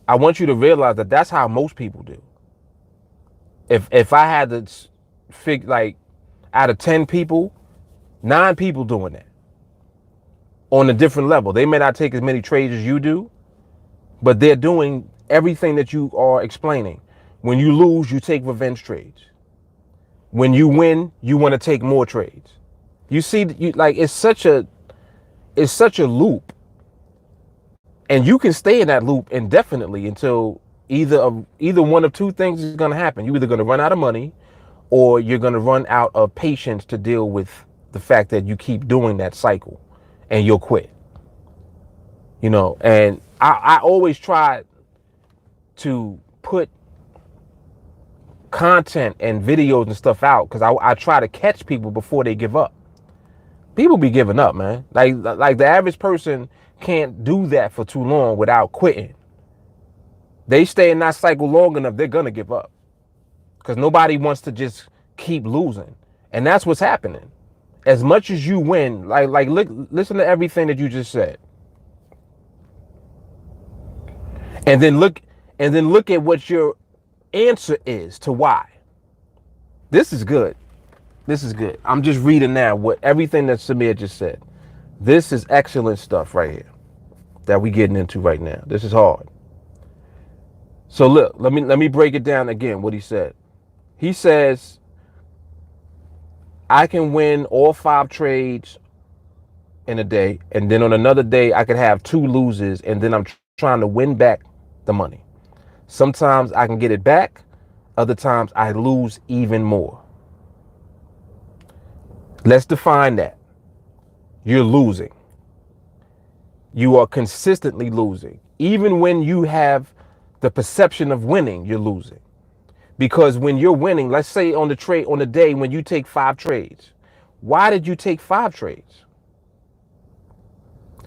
I want you to realize that that's how most people do. If I had to figure, like, out of 10 people, 9 people doing that on a different level. They may not take as many trades as you do, but they're doing everything that you are explaining. When you lose, you take revenge trades. When you win, you want to take more trades. You see, like, it's such a loop. And you can stay in that loop indefinitely until either one of 2 things is going to happen. You're either going to run out of money, or you're going to run out of patience to deal with the fact that you keep doing that cycle, and you'll quit. You know, and I always try to put content and videos and stuff out, because I try to catch people before they give up. People be giving up, man. Like the average person can't do that for too long without quitting. They stay in that cycle long enough, they're gonna give up, because nobody wants to just keep losing. And that's what's happening. As much as you win, like listen to everything that you just said, and then look at what your answer is to why. This is good. This is good. I'm just reading now what everything that Samir just said. This is excellent stuff right here that we getting into right now. This is hard. So look, let me break it down again what he said. He says I can win all 5 trades in a day, and then on another day I could have 2 losers, and then I'm trying to win back the money. Sometimes I can get it back, other times I lose even more. Let's define that. You're losing. You are consistently losing. Even when you have the perception of winning, you're losing. Because when you're winning, let's say on the day when you take 5 trades, why did you take 5 trades?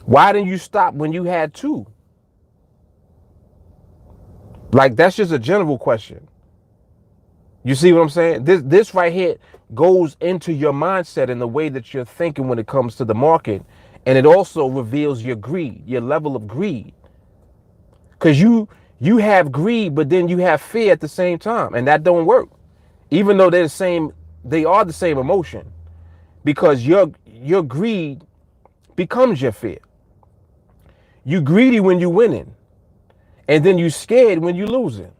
Why didn't you stop when you had 2? Like, that's just a general question. You see what I'm saying? This right here goes into your mindset and the way that you're thinking when it comes to the market. And it also reveals your greed, your level of greed. Because you have greed, but then you have fear at the same time. And that don't work. Even though they are the same emotion. Because your greed becomes your fear. You greedy when you winning. And then you scared when you losing.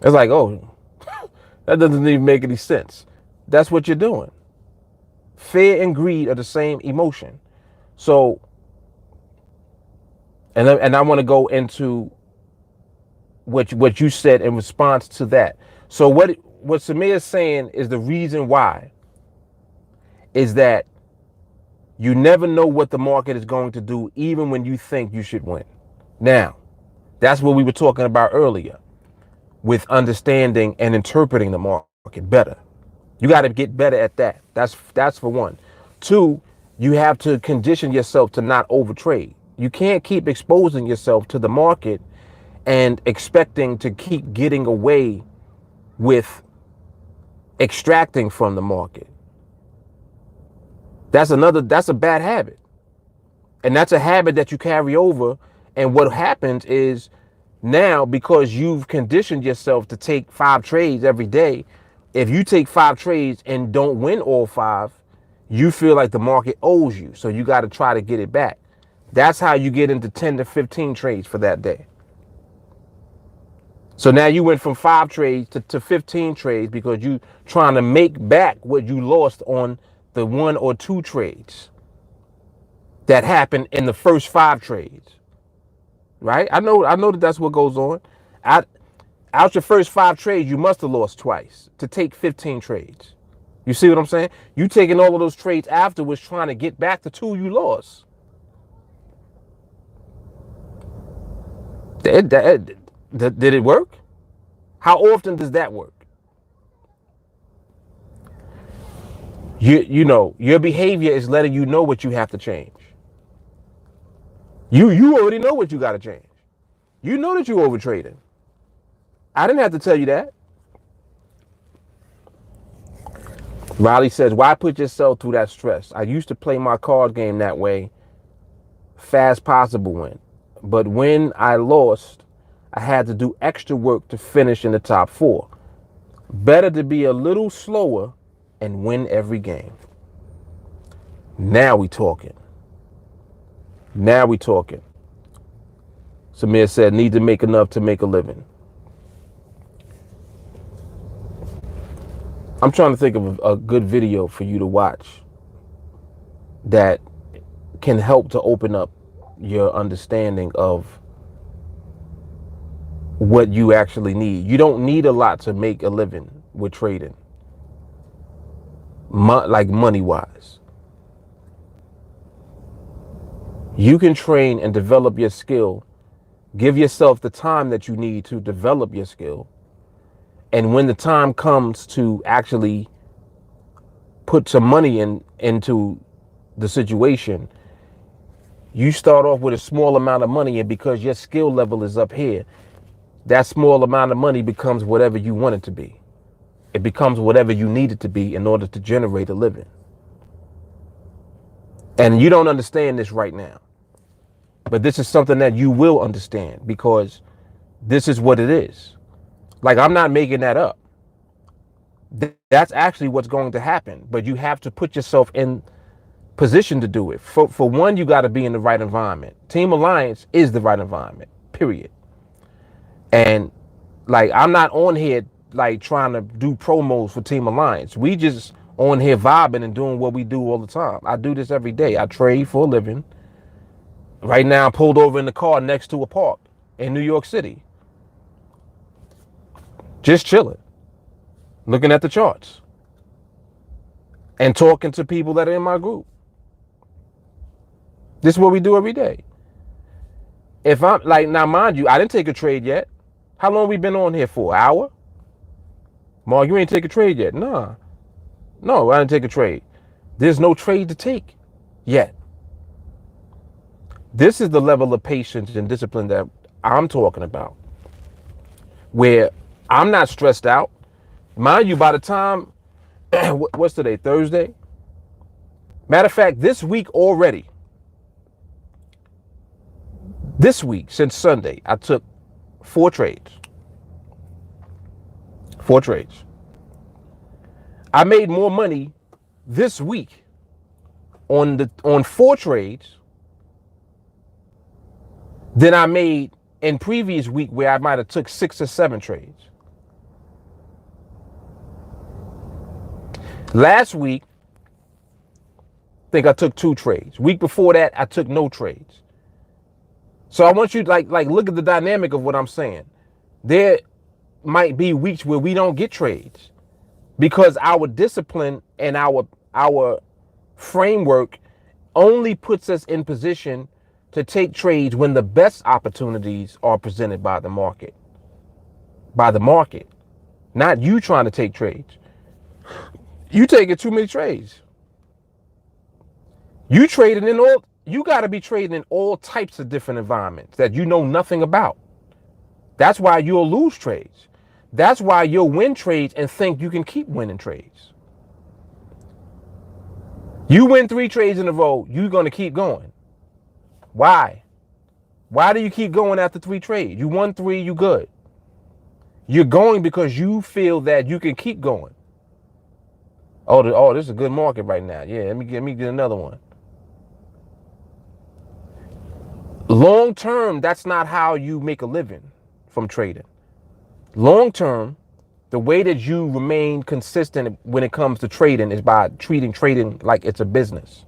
It's like, oh, that doesn't even make any sense. That's what you're doing. Fear and greed are the same emotion. So, and I want to go into what you said in response to that. So what Samir is saying is the reason why is that you never know what the market is going to do, even when you think you should win. Now, that's what we were talking about earlier with understanding and interpreting the market better. You got to get better at that. That's for one. 2, you have to condition yourself to not overtrade. You can't keep exposing yourself to the market and expecting to keep getting away with extracting from the market. That's a bad habit. And that's a habit that you carry over. And what happens is now, because you've conditioned yourself to take 5 trades every day, if you take 5 trades and don't win all 5, you feel like the market owes you. So you got to try to get it back. That's how you get into 10 to 15 trades for that day. So now you went from 5 trades to 15 trades because you trying to make back what you lost on the 1 or 2 trades that happened in the first 5 trades. Right? I know that that's what goes on. Out your first 5 trades, you must have lost twice to take 15 trades. You see what I'm saying? You taking all of those trades afterwards trying to get back the 2 you lost. Did it work? How often does that work? You know, your behavior is letting you know what you have to change. You already know what you got to change. You know that you're overtrading. I didn't have to tell you that. Riley says, why put yourself through that stress? I used to play my card game that way. Fast possible win. But when I lost, I had to do extra work to finish in the top 4. Better to be a little slower and win every game. Now we talking. Now we talking. Samir said, need to make enough to make a living. I'm trying to think of a good video for you to watch that can help to open up your understanding of what you actually need. You don't need a lot to make a living with trading, like money-wise. You can train and develop your skill. Give yourself the time that you need to develop your skill. And when the time comes to actually put some money into the situation, you start off with a small amount of money, and because your skill level is up here, that small amount of money becomes whatever you want it to be. It becomes whatever you need it to be in order to generate a living. And you don't understand this right now. But this is something that you will understand, because this is what it is. Like, I'm not making that up. That's actually what's going to happen. But you have to put yourself in position to do it. For one, you got to be in the right environment. Team Alliance is the right environment, period. And like, I'm not on here like trying to do promos for Team Alliance. We just on here vibing and doing what we do all the time. I do this every day. I trade for a living. Right now, I'm pulled over in the car next to a park in New York City. Just chilling, looking at the charts and talking to people that are in my group. This is what we do every day. If I'm like, now mind you, I didn't take a trade yet. How long we been on here for? An hour? Mark, you ain't take a trade yet. Nah. No, I didn't take a trade. There's no trade to take yet. This is the level of patience and discipline that I'm talking about, where I'm not stressed out. Mind you, by the time, what's today, Thursday? Matter of fact, this week already, this week, since Sunday, I took 4 trades. 4 trades. I made more money this week on 4 trades than I made in previous week where I might have took 6 or 7 trades. Last week, I think I took 2 trades. Week before that, I took no trades. So I want you to like look at the dynamic of what I'm saying. There might be weeks where we don't get trades because our discipline and our framework only puts us in position to take trades when the best opportunities are presented by the market. By the market, not you trying to take trades. You taking too many trades. You trading in all, you got to be trading in all types of different environments that you know nothing about. That's why you'll lose trades. That's why you'll win trades and think you can keep winning trades. You win 3 trades in a row, you're going to keep going. Why? Why do you keep going after 3 trades? You won 3, you good. You're going because you feel that you can keep going. Oh, this is a good market right now. Yeah, let me get another one. Long term, that's not how you make a living from trading. Long term, the way that you remain consistent when it comes to trading is by treating trading like it's a business.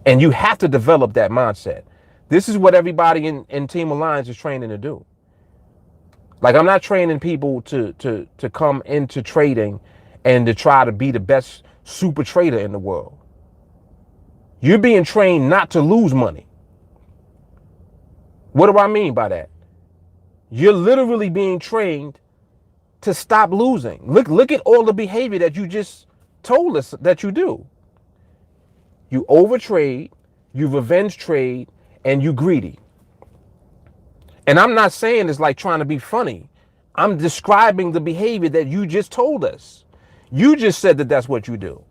And you have to develop that mindset. This is what everybody in Team Alliance is training to do. Like, I'm not training people to come into trading and to try to be the best super trader in the world. You're being trained not to lose money. What do I mean by that? You're literally being trained to stop losing. Look at all the behavior that you just told us that you do. You overtrade, you revenge trade, and you greedy. And I'm not saying it's like trying to be funny. I'm describing the behavior that you just told us. You just said that that's what you do.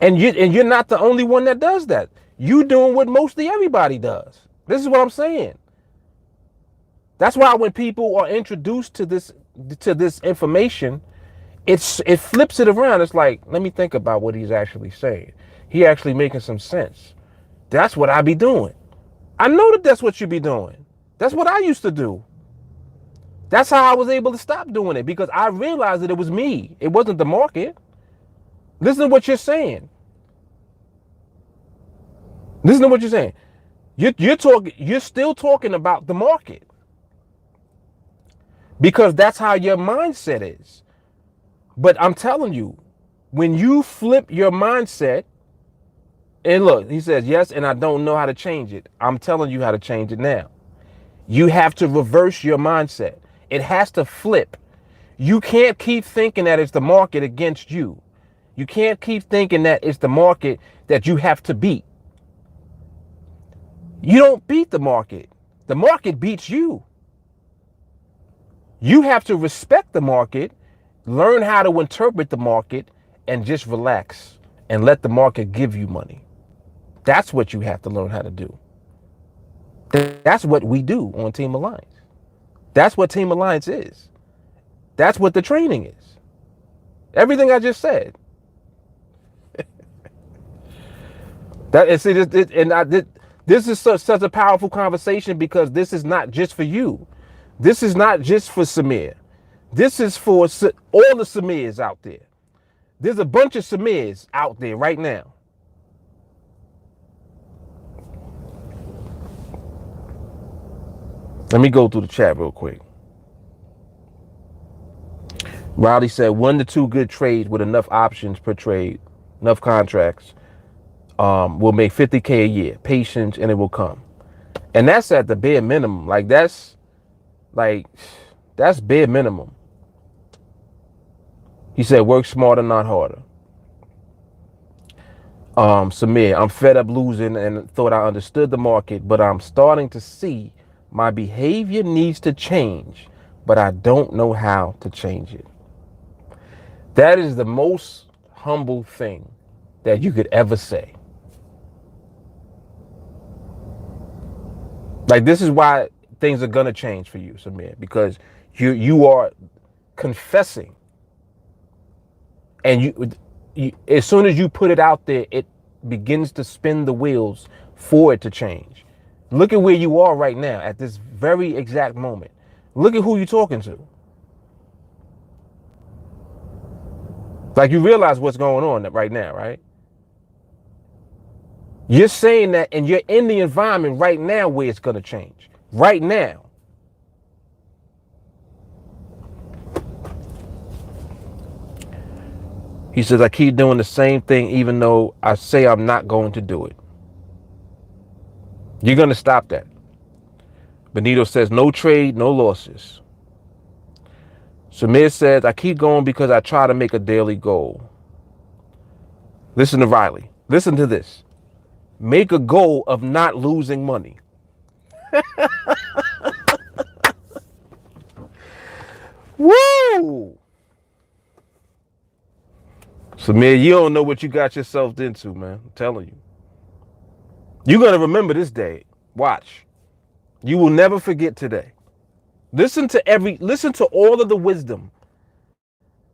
And you're not the only one that does that. You doing what mostly everybody does. This is what I'm saying. That's why when people are introduced to this information, it flips it around. It's like, let me think about what he's actually saying. He actually making some sense. That's what I be doing. I know that that's what you be doing. That's what I used to do. That's how I was able to stop doing it, because I realized that it was me. It wasn't the market. Listen to what you're saying. Listen to what you're saying. You're still talking about the market, because that's how your mindset is. But I'm telling you, when you flip your mindset, and look, he says, yes, and I don't know how to change it. I'm telling you how to change it now. You have to reverse your mindset. It has to flip. You can't keep thinking that it's the market against you. You can't keep thinking that it's the market that you have to beat. You don't beat the market. The market beats you. You have to respect the market, learn how to interpret the market, and just relax and let the market give you money. That's what you have to learn how to do. That's what we do on Team Alliance. That's what Team Alliance is. That's what the training is. Everything I just said. This is such a powerful conversation, because this is not just for you. This is not just for Samir. This is for all the Samirs out there. There's a bunch of Samirs out there right now. Let me go through the chat real quick. Riley said 1 to 2 good trades with enough options per trade, enough contracts, will make 50K a year. Patience and it will come. And that's at the bare minimum. That's bare minimum. He said work smarter, not harder. Samir, I'm fed up losing and thought I understood the market, but I'm starting to see my behavior needs to change, but I don't know how to change it. That is the most humble thing that you could ever say. This is why things are going to change for you, Samir, because you are confessing. And you, as soon as you put it out there, it begins to spin the wheels for it to change. Look at where you are right now at this very exact moment. Look at who you're talking to. You realize what's going on right now, right? You're saying that, and you're in the environment right now where it's going to change. Right now. He says, I keep doing the same thing even though I say I'm not going to do it. You're going to stop that. Benito says, no trade, no losses. Samir says, I keep going because I try to make a daily goal. Listen to Riley. Listen to this. Make a goal of not losing money. Woo! Samir, you don't know what you got yourself into, man. I'm telling you. You're going to remember this day. Watch. You will never forget today. Listen to all of the wisdom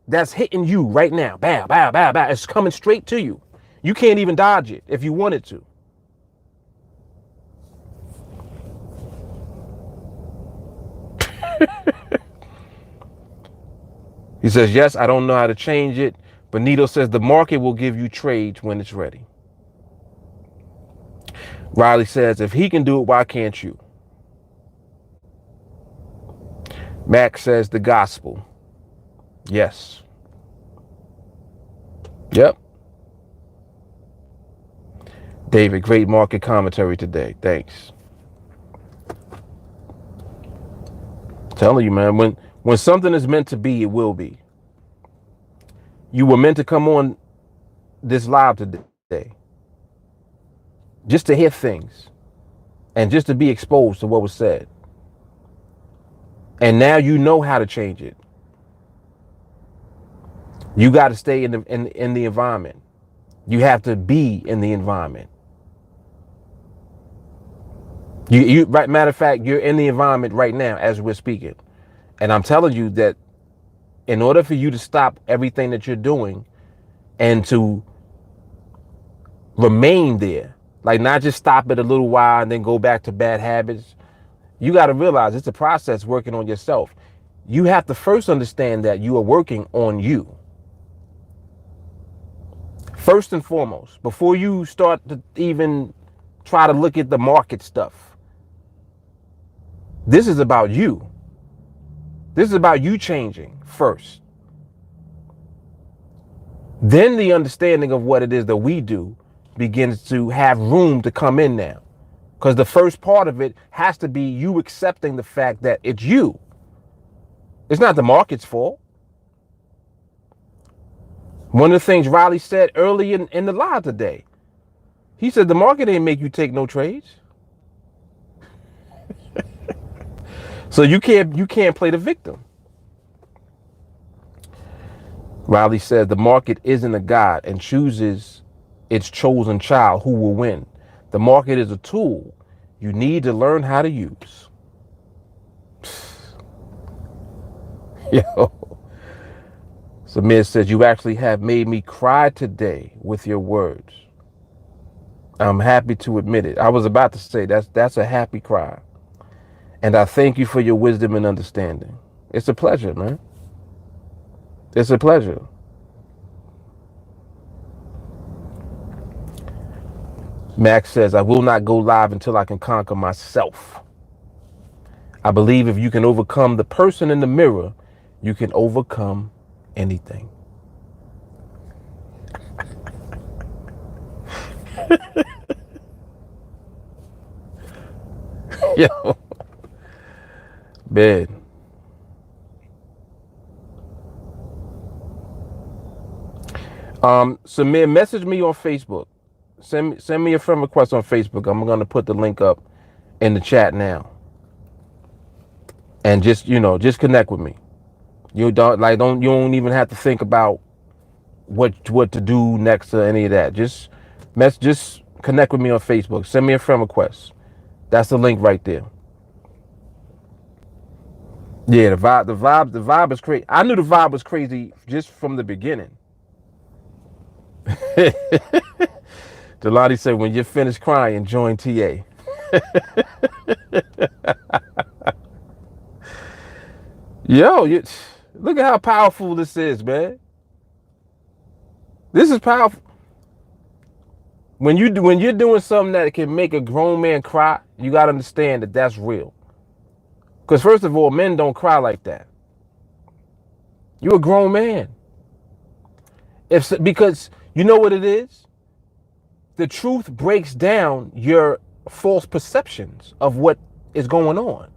that's hitting you right now. Bow, bow, bow, bow. It's coming straight to you. You can't even dodge it if you wanted to. He says, yes, I don't know how to change it. Benito says the market will give you trades when it's ready. Riley says, if he can do it, why can't you? Max says the gospel. Yes. Yep. David, great market commentary today. Thanks. I'm telling you, man, when something is meant to be, it will be. You were meant to come on this live today just to hear things and just to be exposed to what was said. And now you know how to change it. You got to stay in the environment. You have to be in the environment. Right, matter of fact, you're in the environment right now as we're speaking. And I'm telling you that in order for you to stop everything that you're doing and to remain there, not just stop it a little while and then go back to bad habits, you got to realize it's a process working on yourself. You have to first understand that you are working on you. First and foremost, before you start to even try to look at the market stuff. This is about you. This is about you changing first. Then the understanding of what it is that we do begins to have room to come in now. Because the first part of it has to be you accepting the fact that it's you. It's not the market's fault. One of the things Riley said early in the live today, he said the market ain't make you take no trades. So you can't play the victim. Riley said the market isn't a god and chooses its chosen child who will win. The market is a tool you need to learn how to use. Yo. Samir says, you actually have made me cry today with your words. I'm happy to admit it. I was about to say that's a happy cry. And I thank you for your wisdom and understanding. It's a pleasure, man. It's a pleasure. Max says, I will not go live until I can conquer myself. I believe if you can overcome the person in the mirror, you can overcome anything. Yo, man. Samir, message me on Facebook. Send me a friend request on Facebook. I'm gonna put the link up in the chat now. And just connect with me. You don't even have to think about what to do next to any of that. Just connect with me on Facebook. Send me a friend request. That's the link right there. Yeah, the vibe is crazy. I knew the vibe was crazy just from the beginning. Delati said, when you're finished crying, join TA. Yo, look at how powerful this is, man. This is powerful. When you're doing something that can make a grown man cry, you got to understand that that's real. Because first of all, men don't cry like that. You're a grown man. Because you know what it is? The truth breaks down your false perceptions of what is going on.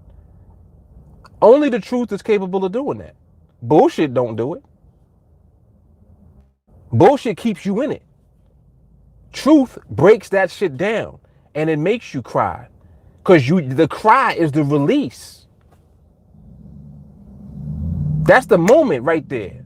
Only the truth is capable of doing that. Bullshit don't do it. Bullshit keeps you in it. Truth breaks that shit down and it makes you cry. Because the cry is the release. That's the moment right there.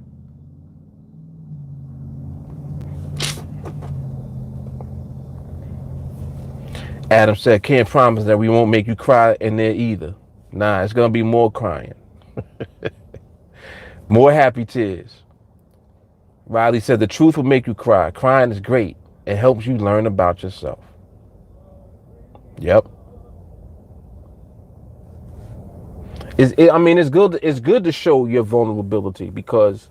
Adam said, can't promise that we won't make you cry in there either. Nah, it's going to be more crying. More happy tears. Riley said, the truth will make you cry. Crying is great. It helps you learn about yourself. Yep. It's good to show your vulnerability because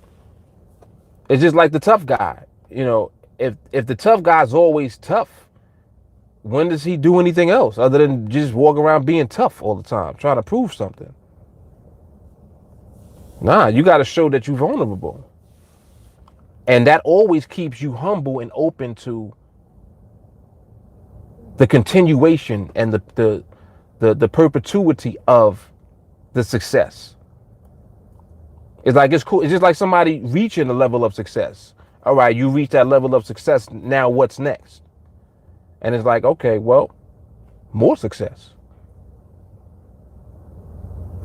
it's just like the tough guy. If the tough guy's always tough, when does he do anything else other than just walk around being tough all the time, trying to prove something? Nah, you got to show that you're vulnerable. And that always keeps you humble and open to the continuation and the perpetuity of the success. It's cool. It's just like somebody reaching a level of success. All right, you reach that level of success. Now what's next? And it's like, okay, well, more success.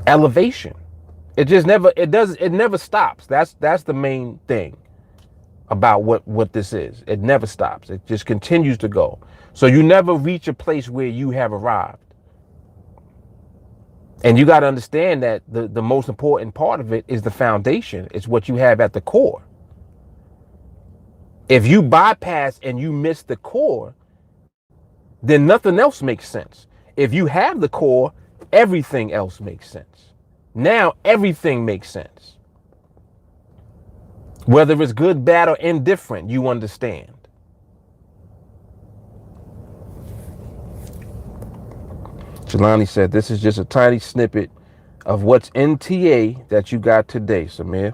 Elevation. It never stops. That's the main thing about what this is. It never stops. It just continues to go. So you never reach a place where you have arrived. And you got to understand that the most important part of it is the foundation. It's what you have at the core. If you bypass and you miss the core, then nothing else makes sense. If you have the core, everything else makes sense. Now everything makes sense. Whether it's good, bad, or indifferent, you understand. Jelani said, this is just a tiny snippet of what's in TA that you got today, Samir.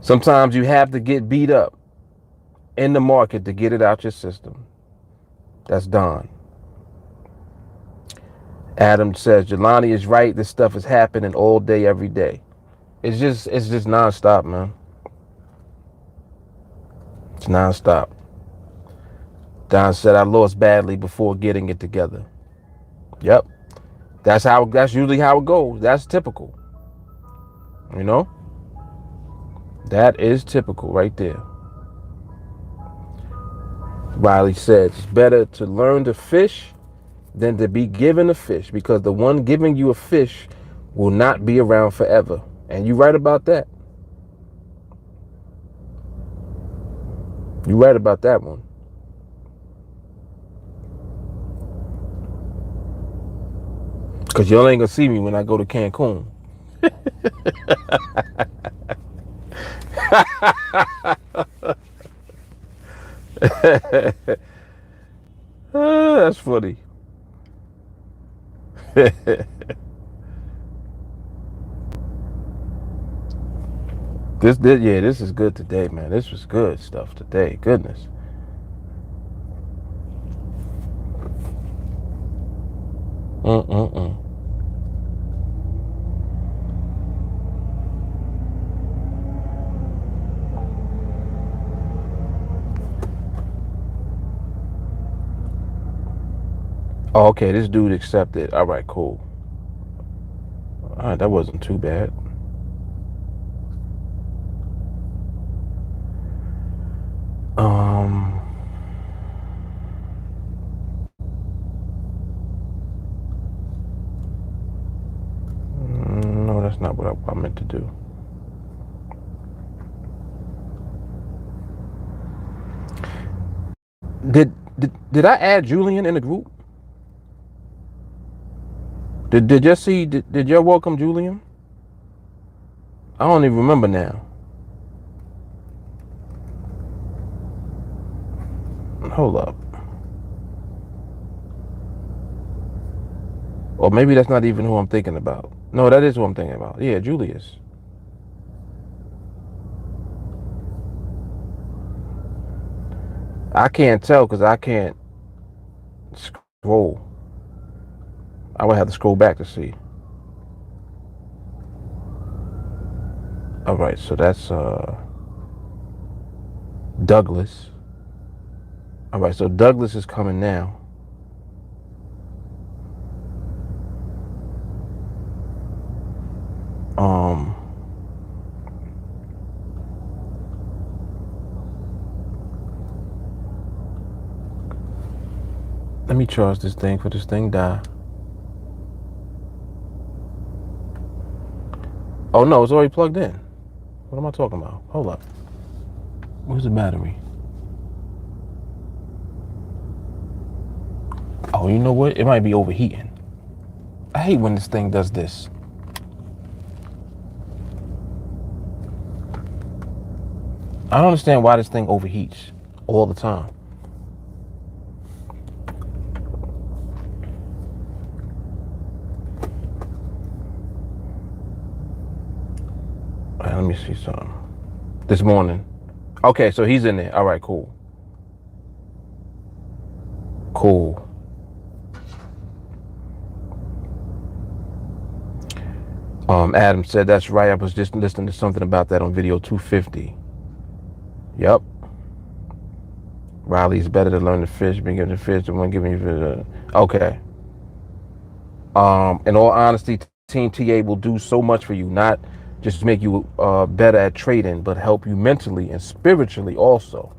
Sometimes you have to get beat up in the market to get it out your system. That's Don. Adam says, Jelani is right. This stuff is happening all day, every day. It's just nonstop, man. It's nonstop. Don said, I lost badly before getting it together. Yep. That's usually how it goes. That's typical. That is typical right there. Riley said, it's better to learn to fish than to be given a fish, because the one giving you a fish will not be around forever. And you're right about that. You're right about that one. Cause y'all ain't gonna see me when I go to Cancun. That's funny. This is good today, man. This was good stuff today. Goodness. Mm-mm-mm. Oh, okay, this dude accepted. All right, cool. All right, that wasn't too bad. No, that's not what I meant to do. Did I add Julian in the group? Did you see? Did you welcome Julian? I don't even remember now. Hold up. Or maybe that's not even who I'm thinking about. No, that is who I'm thinking about. Yeah, Julius. I can't tell because I can't scroll. I would have to scroll back to see. All right, so that's Douglas. All right, so Douglas is coming now. Let me charge this thing for this thing die. Oh no, it's already plugged in. What am I talking about? Hold up. Where's the battery? Oh, you know what? It might be overheating. I hate when this thing does this. I don't understand why this thing overheats all the time. All right, let me see something. This morning. Okay, so he's in there. All right, cool. Cool. Adam said that's right. I was just listening to something about that on video 250. Yep. Riley's better to learn to fish, being given the fish than one giving you fish. Okay. In all honesty, Team TA will do so much for you, not just make you better at trading, but help you mentally and spiritually also.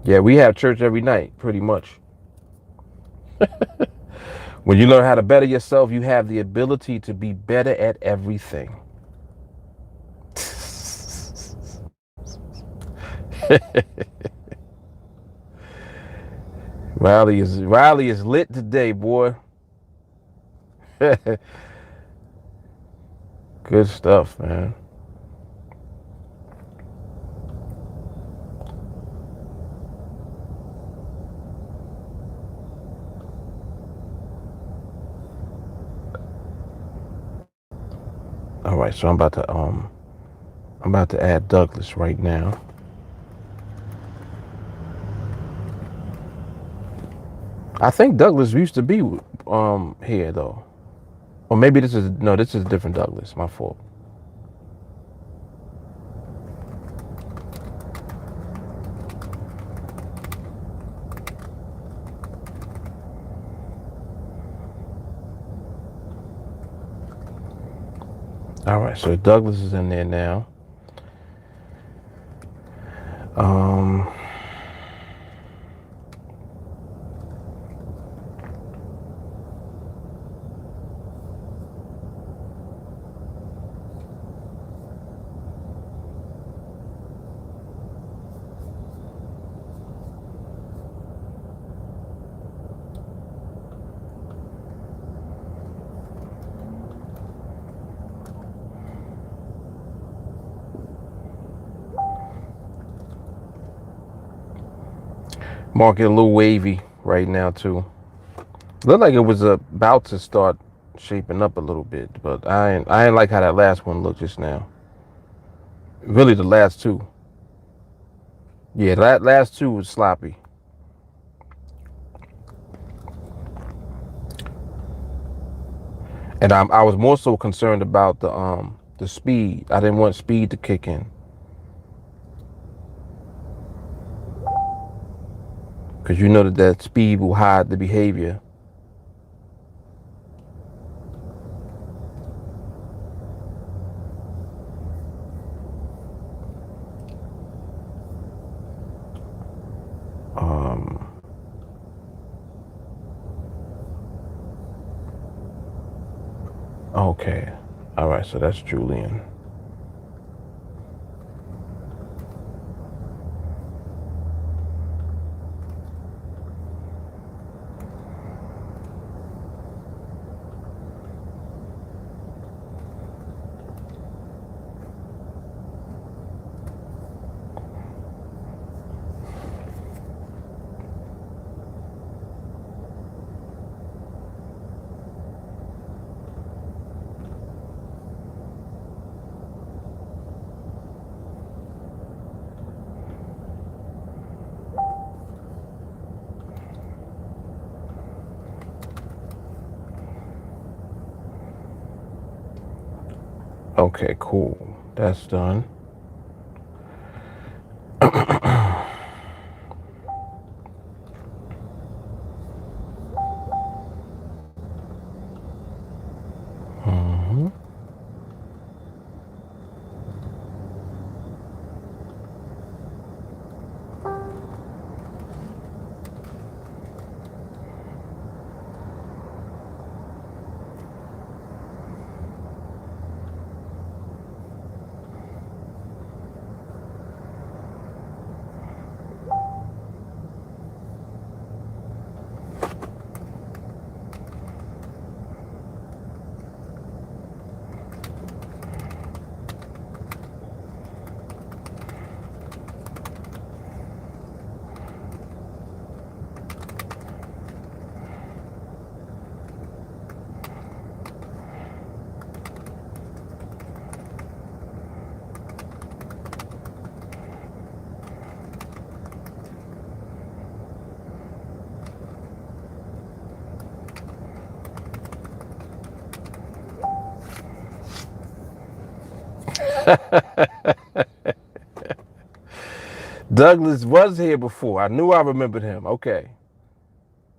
Yeah, we have church every night, pretty much. When you learn how to better yourself, you have the ability to be better at everything. Riley is lit today, boy. Good stuff, man. All right, so I'm about to add Douglas right now. I think Douglas used to be here though. Or maybe this is a different Douglas. My fault. All right, so Douglas is in there now. Market a little wavy right now too. Looked like it was about to start shaping up a little bit, but I ain't like how that last one looked just now. Really, the last two. Yeah, that last two was sloppy. And I was more so concerned about the speed. I didn't want speed to kick in, because you know that speed will hide the behavior. Okay, all right. So that's Julian. Okay, cool. That's done. Douglas was here before. I knew I remembered him. Okay.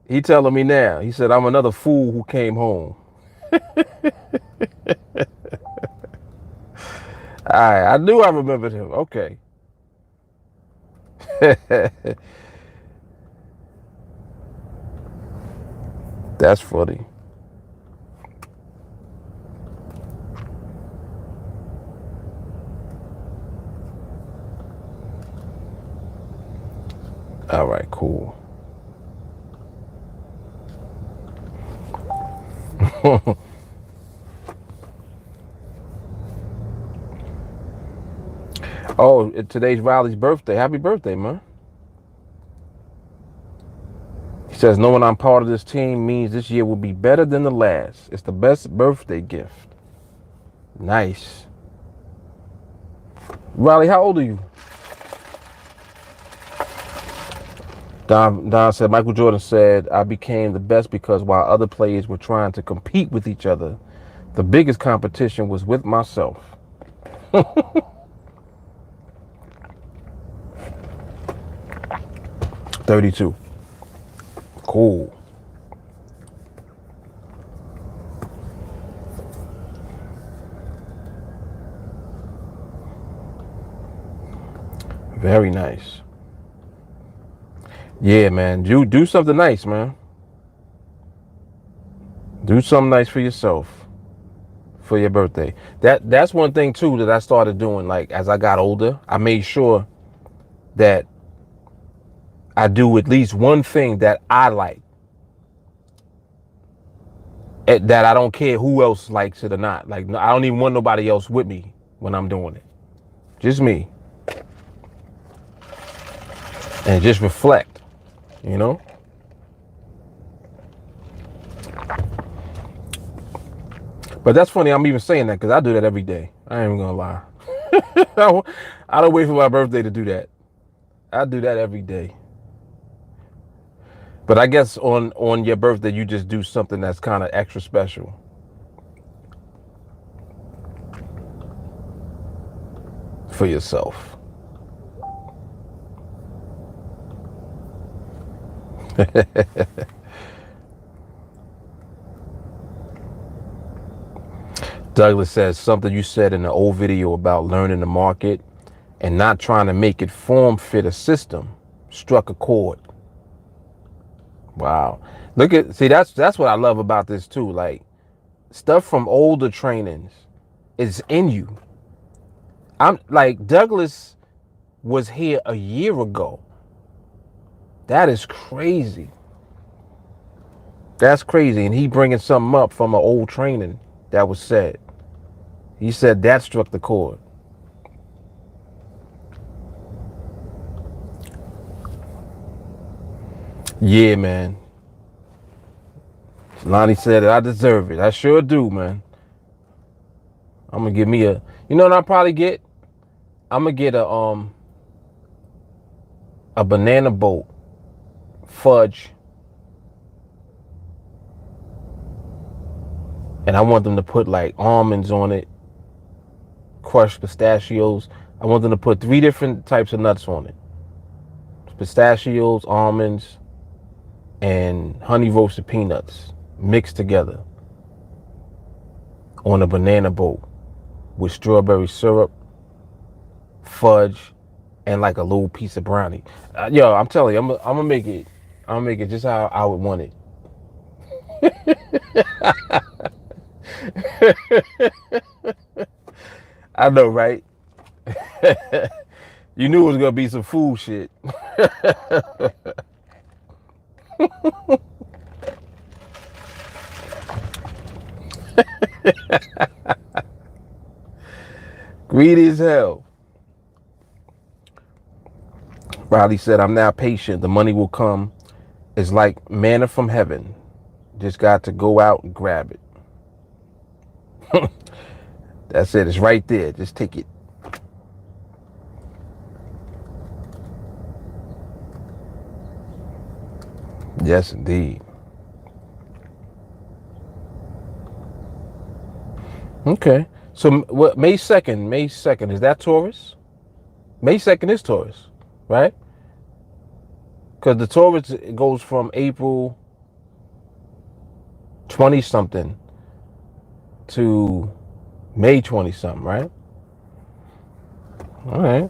He telling me now. He said I'm another fool who came home. All right, I knew I remembered him. Okay. That's funny. All right, cool. Oh, today's Riley's birthday. Happy birthday, man. He says, knowing I'm part of this team means this year will be better than the last. It's the best birthday gift. Nice. Riley, how old are you? Don said, Michael Jordan said, I became the best because while other players were trying to compete with each other, the biggest competition was with myself. 32. Cool. Very nice. Yeah, man. Do something nice, man. Do something nice for yourself for your birthday. That's one thing too that I started doing. Like as I got older, I made sure that I do at least one thing that I like, that I don't care who else likes it or not. Like I don't even want nobody else with me when I'm doing it. Just me. And just reflect. you know? But that's funny I'm even saying that because I do that every day. I ain't even gonna lie. I don't wait for my birthday to do that. I do that every day. But I guess on your birthday, you just do something that's kind of extra special. For yourself. Douglas says something you said in the old video about learning the market and not trying to make it form fit a system struck a chord. Wow. See, that's what I love about this too. Like, stuff from older trainings is in you. I'm like, Douglas was here a year ago. That is crazy. That's crazy. And he bringing something up from an old training that was said. He said that struck the chord. Yeah, man. Lonnie said it. I deserve it. I sure do, man. I'm gonna give me a. You know what I'll probably get? I'm gonna get a banana boat, fudge, and I want them to put like almonds on it, crushed pistachios. I want them to put 3 different types of nuts on it: pistachios, almonds, and honey roasted peanuts mixed together on a banana boat with strawberry syrup, fudge, and like a little piece of brownie. Yo, I'm telling you, I'm gonna make it. I'm gonna make it just how I would want it. I know, right? You knew it was gonna be some food shit. Greedy as hell. Riley said, I'm now patient. The money will come. It's like manna from heaven. Just got to go out and grab it. That's it. It's right there. Just take it. Yes, indeed. Okay. So what? May 2nd. May 2nd. Is that Taurus? May 2nd is Taurus, right? Because the Taurus goes from April 20 something to May 20 something, right? All right.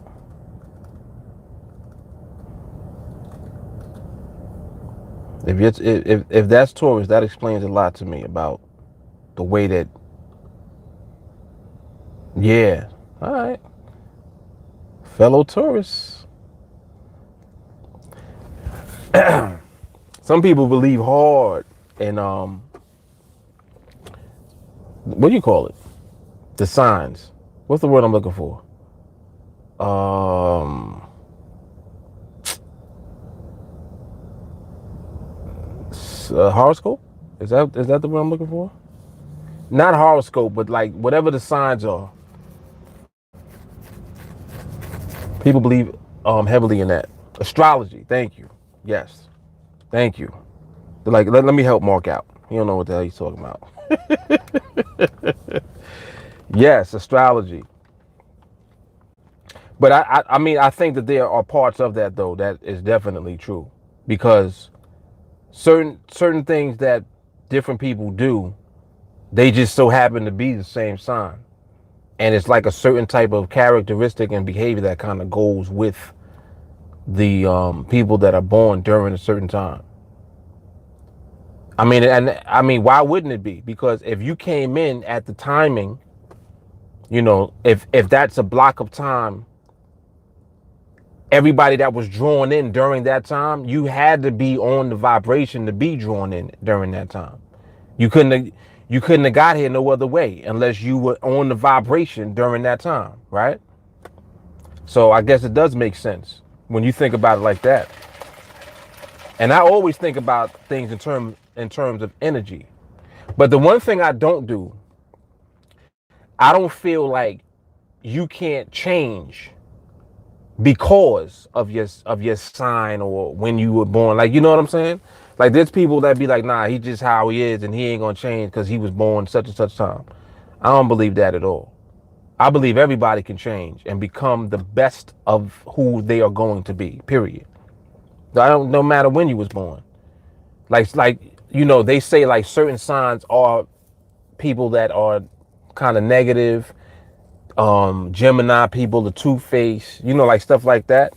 If that's Taurus, that explains a lot to me about the way that. Yeah. All right. Fellow Taurus. Some people believe hard in what do you call it? The signs. What's the word I'm looking for? Horoscope? Is that the word I'm looking for? Not horoscope, but like whatever the signs are. People believe heavily in that. Astrology. Thank you. Yes. Thank you. Like, let me help Mark out. He don't know what the hell he's talking about. Yes, astrology. But I mean, I think that there are parts of that though that is definitely true, because certain things that different people do, they just so happen to be the same sign, and it's like a certain type of characteristic and behavior that kind of goes with the people that are born during a certain time. I mean, why wouldn't it be? Because if you came in at the timing, you know, if that's a block of time, everybody that was drawn in during that time, you had to be on the vibration to be drawn in during that time. You couldn't have got here no other way unless you were on the vibration during that time, right? So I guess it does make sense when you think about it like that. And I always think about things in terms of energy. But the one thing I don't do, I don't feel like you can't change because of your sign or when you were born. Like, you know what I'm saying? Like, there's people that be like, nah, he just how he is and he ain't gonna change because he was born such and such time. I don't believe that at all. I believe everybody can change and become the best of who they are going to be, period. I don't, no matter when you was born. Like, you know, they say like certain signs are people that are kind of negative. Gemini people, the two-face, you know, like stuff like that.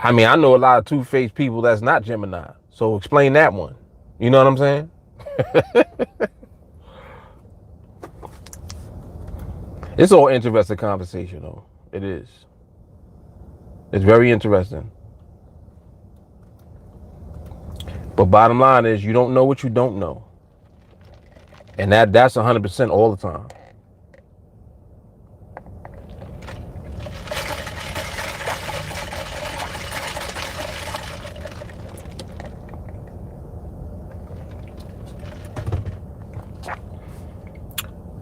I mean, I know a lot of two-faced people that's not Gemini. So explain that one. You know what I'm saying? It's all interesting conversation, though. It is. It's very interesting. But bottom line is, you don't know what you don't know, and that's 100% all the time.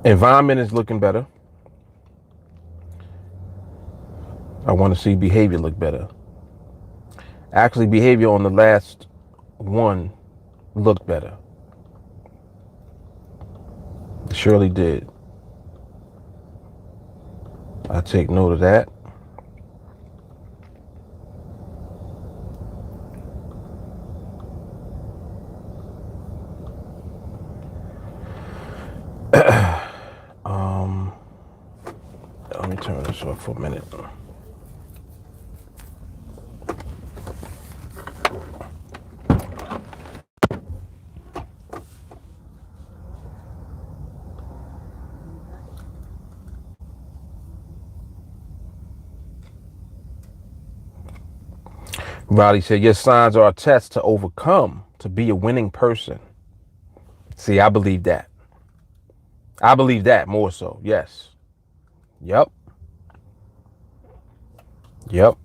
Environment is looking better. I want to see behavior look better. Actually, behavior on the last one looked better. It surely did. I take note of that. Let me turn this off for a minute. Riley said, your signs are a test to overcome, to be a winning person. See, I believe that. I believe that more so. Yes. Yep. Yep.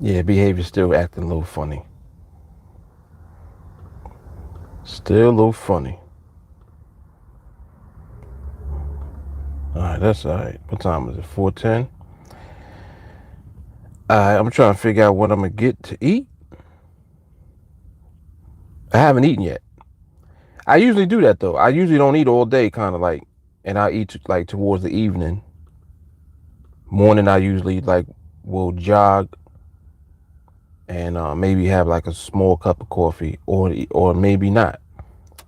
Yeah, behavior still acting a little funny. Still a little funny. All right, that's all right. What time is it? 4:10. All right, I'm trying to figure out what I'm gonna get to eat. I haven't eaten yet. I usually do that though. I usually don't eat all day, kind of like, and I eat like towards the evening. Morning, I usually like will jog and maybe have like a small cup of coffee, or maybe not.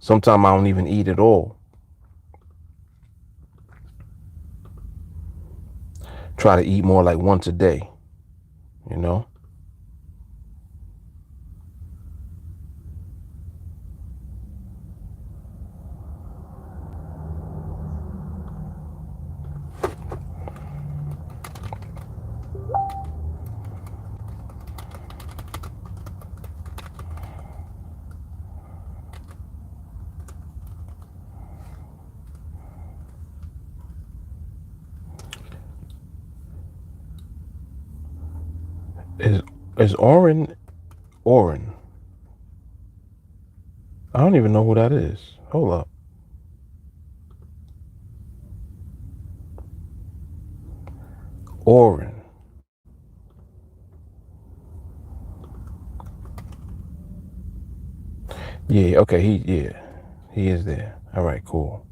Sometimes I don't even eat at all. Try to eat more like once a day, you know. Is Oren? I don't even know who that is. Hold up. Oren. Yeah, okay, he is there. All right, cool.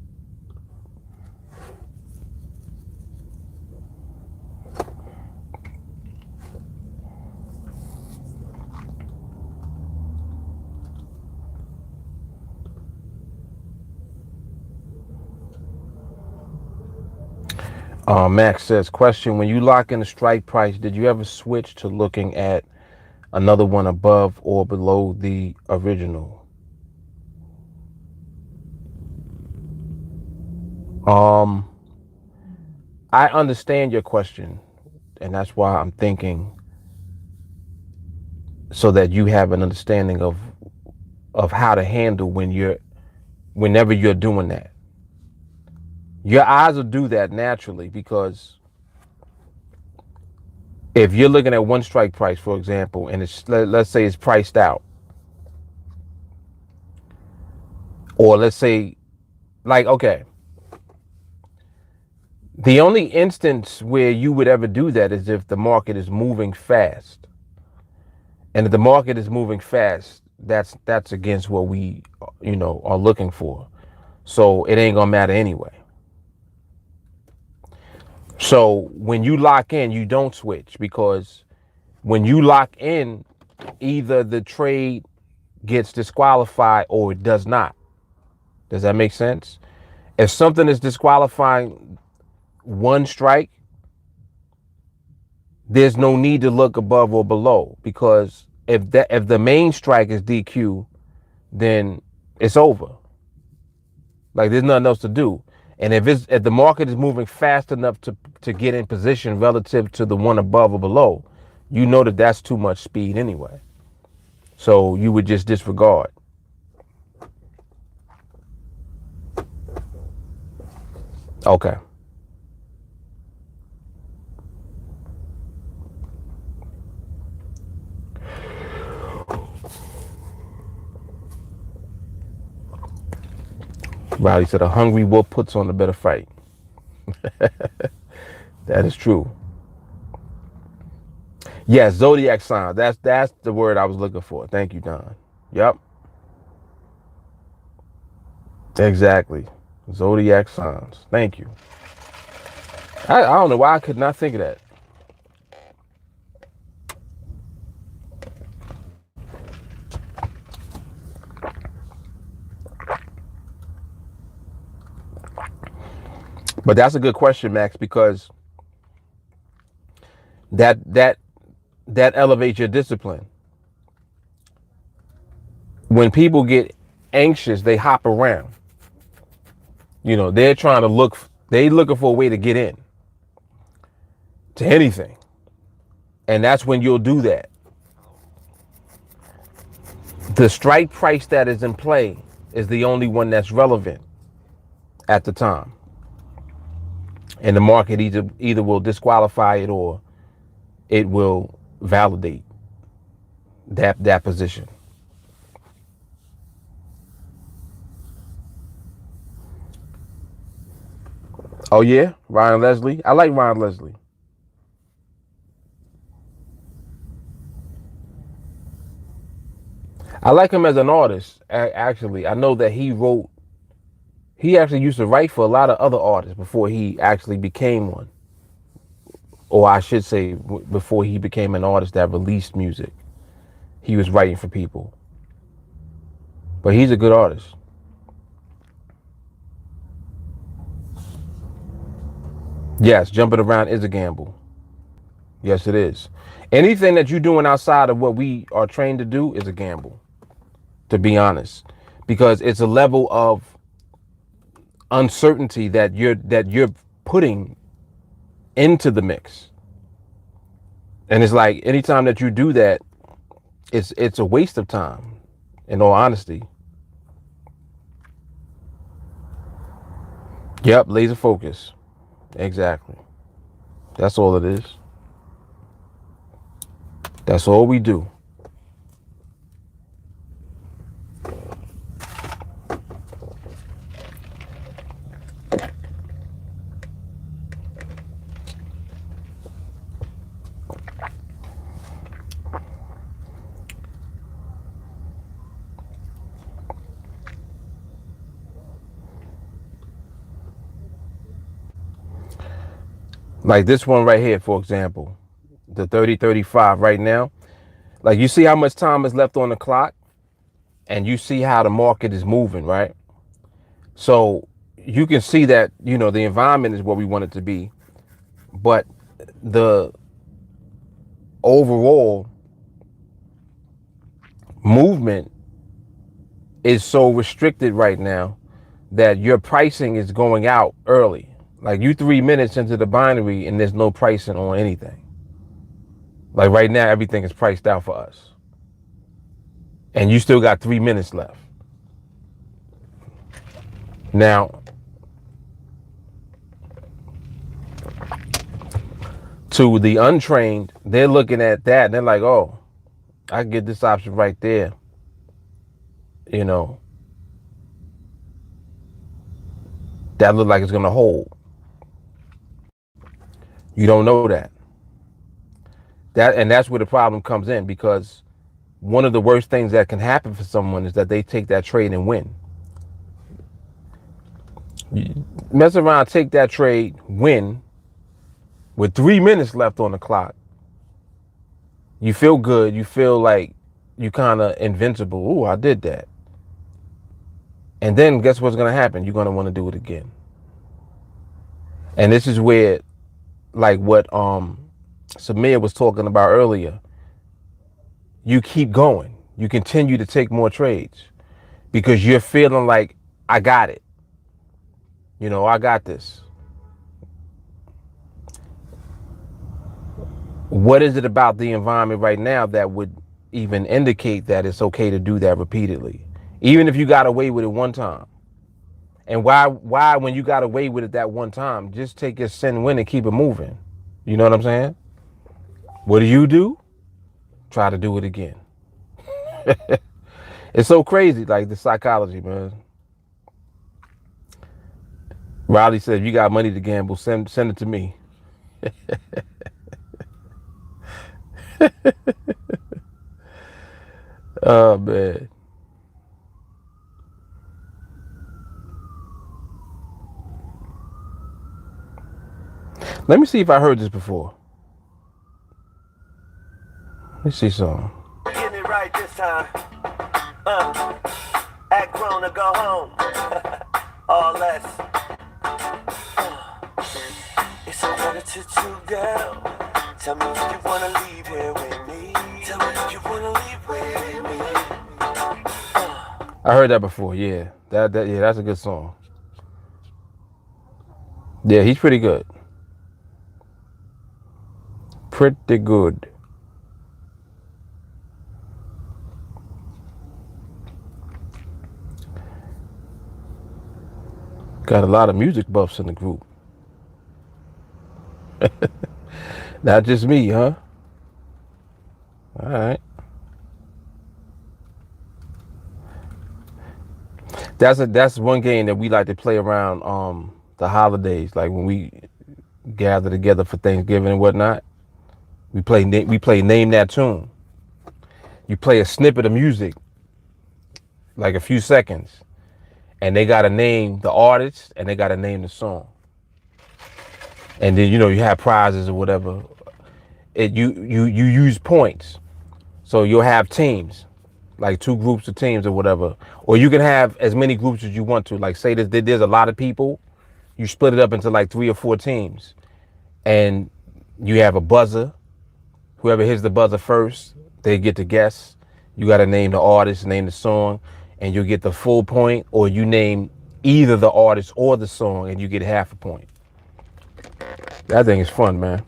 Max says, question, when you lock in a strike price, did you ever switch to looking at another one above or below the original? I understand your question, and that's why I'm thinking so that you have an understanding of how to handle whenever you're doing that. Your eyes will do that naturally because if you're looking at one strike price, for example, and let's say it's priced out, or let's say, like, okay, the only instance where you would ever do that is if the market is moving fast. And if the market is moving fast, that's against what we, are looking for. So it ain't gonna matter anyway. So when you lock in, you don't switch, because when you lock in, either the trade gets disqualified or it does not. Does that make sense? If something is disqualifying one strike, there's no need to look above or below, because if the main strike is DQ, then it's over. Like, there's nothing else to do. And if the market is moving fast enough to get in position relative to the one above or below, you know that that's too much speed anyway. So you would just disregard. Okay. Riley said a hungry wolf puts on a better fight. That is true. Yes, zodiac sign. That's the word I was looking for. Thank you, Don. Yep. Exactly. Zodiac signs. Thank you. I don't know why I could not think of that. But that's a good question, Max, because that that that elevates your discipline. When people get anxious, they hop around. They're trying to they looking for a way to get in to anything. And that's when you'll do that. The strike price that is in play is the only one that's relevant at the time. And the market either will disqualify it or it will validate that position. Oh yeah, Ryan Leslie. I like Ryan Leslie. I like him as an artist. Actually, I know that he actually used to write for a lot of other artists before he actually became one. Or I should say, before he became an artist that released music, he was writing for people. But he's a good artist. Yes, jumping around is a gamble. Yes, it is. Anything that you're doing outside of what we are trained to do is a gamble, to be honest, because it's a level of uncertainty that you're putting into the mix. And it's like anytime that you do that, it's a waste of time, in all honesty. Yep, laser focus. Exactly. That's all it is. That's all we do. Like this one right here, for example, the 3035 right now. Like you see how much time is left on the clock and you see how the market is moving, right? So you can see that, you know, the environment is what we want it to be, but the overall movement is so restricted right now that your pricing is going out early. Like you 3 minutes into the binary and there's no pricing on anything. Like right now, everything is priced out for us. And you still got 3 minutes left. Now, to the untrained, they're looking at that and they're like, oh, I can get this option right there. You know, that look like it's gonna hold. You don't know that. And that's where the problem comes in, because one of the worst things that can happen for someone is that they take that trade and win. You mess around, take that trade, win, with 3 minutes left on the clock. You feel good. You feel like you kind of invincible. Ooh, I did that. And then guess what's going to happen? You're going to want to do it again. And this is where, like what Samir was talking about earlier, you keep going. You continue to take more trades because you're feeling like, I got it. You know, I got this. What is it about the environment right now that would even indicate that it's okay to do that repeatedly? Even if you got away with it one time. And why when you got away with it that one time, just take your sin win and keep it moving. You know what I'm saying? What do? Try to do it again. It's so crazy, like the psychology, man. Riley said, if you got money to gamble, send it to me. Oh, man. Let me see if I heard this before. Let me see something. Getting it right this time. Act grown or go home. All less. It's a 1-2, girl. Tell me if you wanna leave here with me. Tell me if you wanna leave with me. I heard that before. Yeah, yeah, that's a good song. Yeah, he's pretty good. Pretty good. Got a lot of music buffs in the group. Not just me, huh? All right. That's one game that we like to play around the holidays, like when we gather together for Thanksgiving and whatnot. We play Name That Tune. You play a snippet of music, like a few seconds, and they gotta name the artist and they gotta name the song. And then you have prizes or whatever. You use points, so you'll have teams, like 2 groups of teams or whatever, or you can have as many groups as you want to. Like say there's a lot of people, you split it up into like 3 or 4 teams, and you have a buzzer. Whoever hits the buzzer first, they get to guess. You got to name the artist, name the song, and you'll get the full point, or you name either the artist or the song and you get half a point. That thing is fun, man.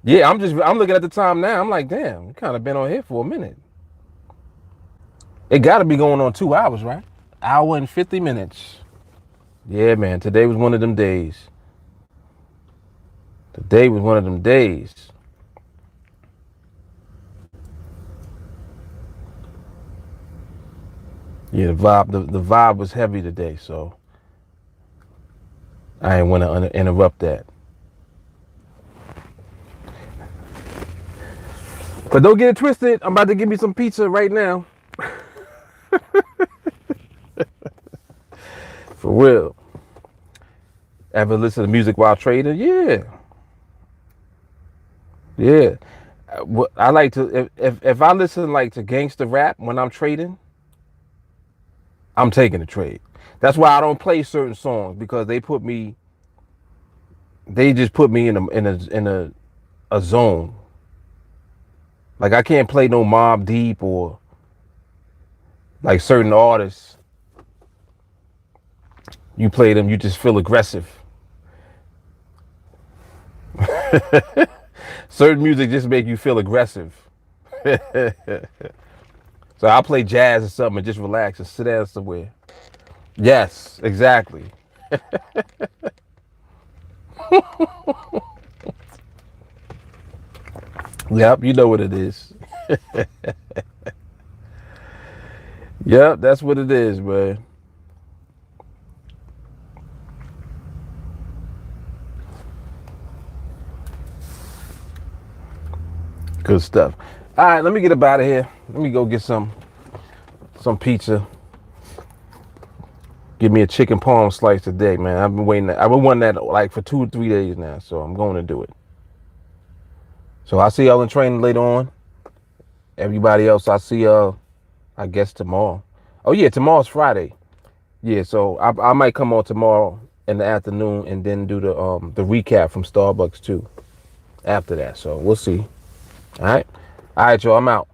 Yeah, I'm looking at the time now. I'm like, damn, we kind of been on here for a minute. It got to be going on 2 hours, right? Hour and 50 minutes. Yeah, man. Today was one of them days. Today was one of them days. Yeah, the vibe was heavy today, so I didn't want to interrupt that. But don't get it twisted. I'm about to give me some pizza right now. For real. Ever listen to music while trading? Yeah. Yeah. I like to if I listen like to gangster rap when I'm trading, I'm taking the trade. That's why I don't play certain songs because they just put me in a zone. Like I can't play no Mobb Deep or like certain artists. You play them, you just feel aggressive. Certain music just make you feel aggressive. So I'll play jazz or something and just relax and sit down somewhere. Yes, exactly. Yep, you know what it is. Yep, that's what it is, man. Good stuff. All right, let me get up out of here. Let me go get some pizza. Give me a chicken palm slice today, man. I've been waiting. I've been wanting that like for 2 or 3 days now, so I'm going to do it. So I'll see y'all in training later on. Everybody else, I'll see y'all, I guess, tomorrow. Oh, yeah, tomorrow's Friday. Yeah, so I might come on tomorrow in the afternoon and then do the recap from Starbucks too after that. So we'll see. All right, y'all, I'm out.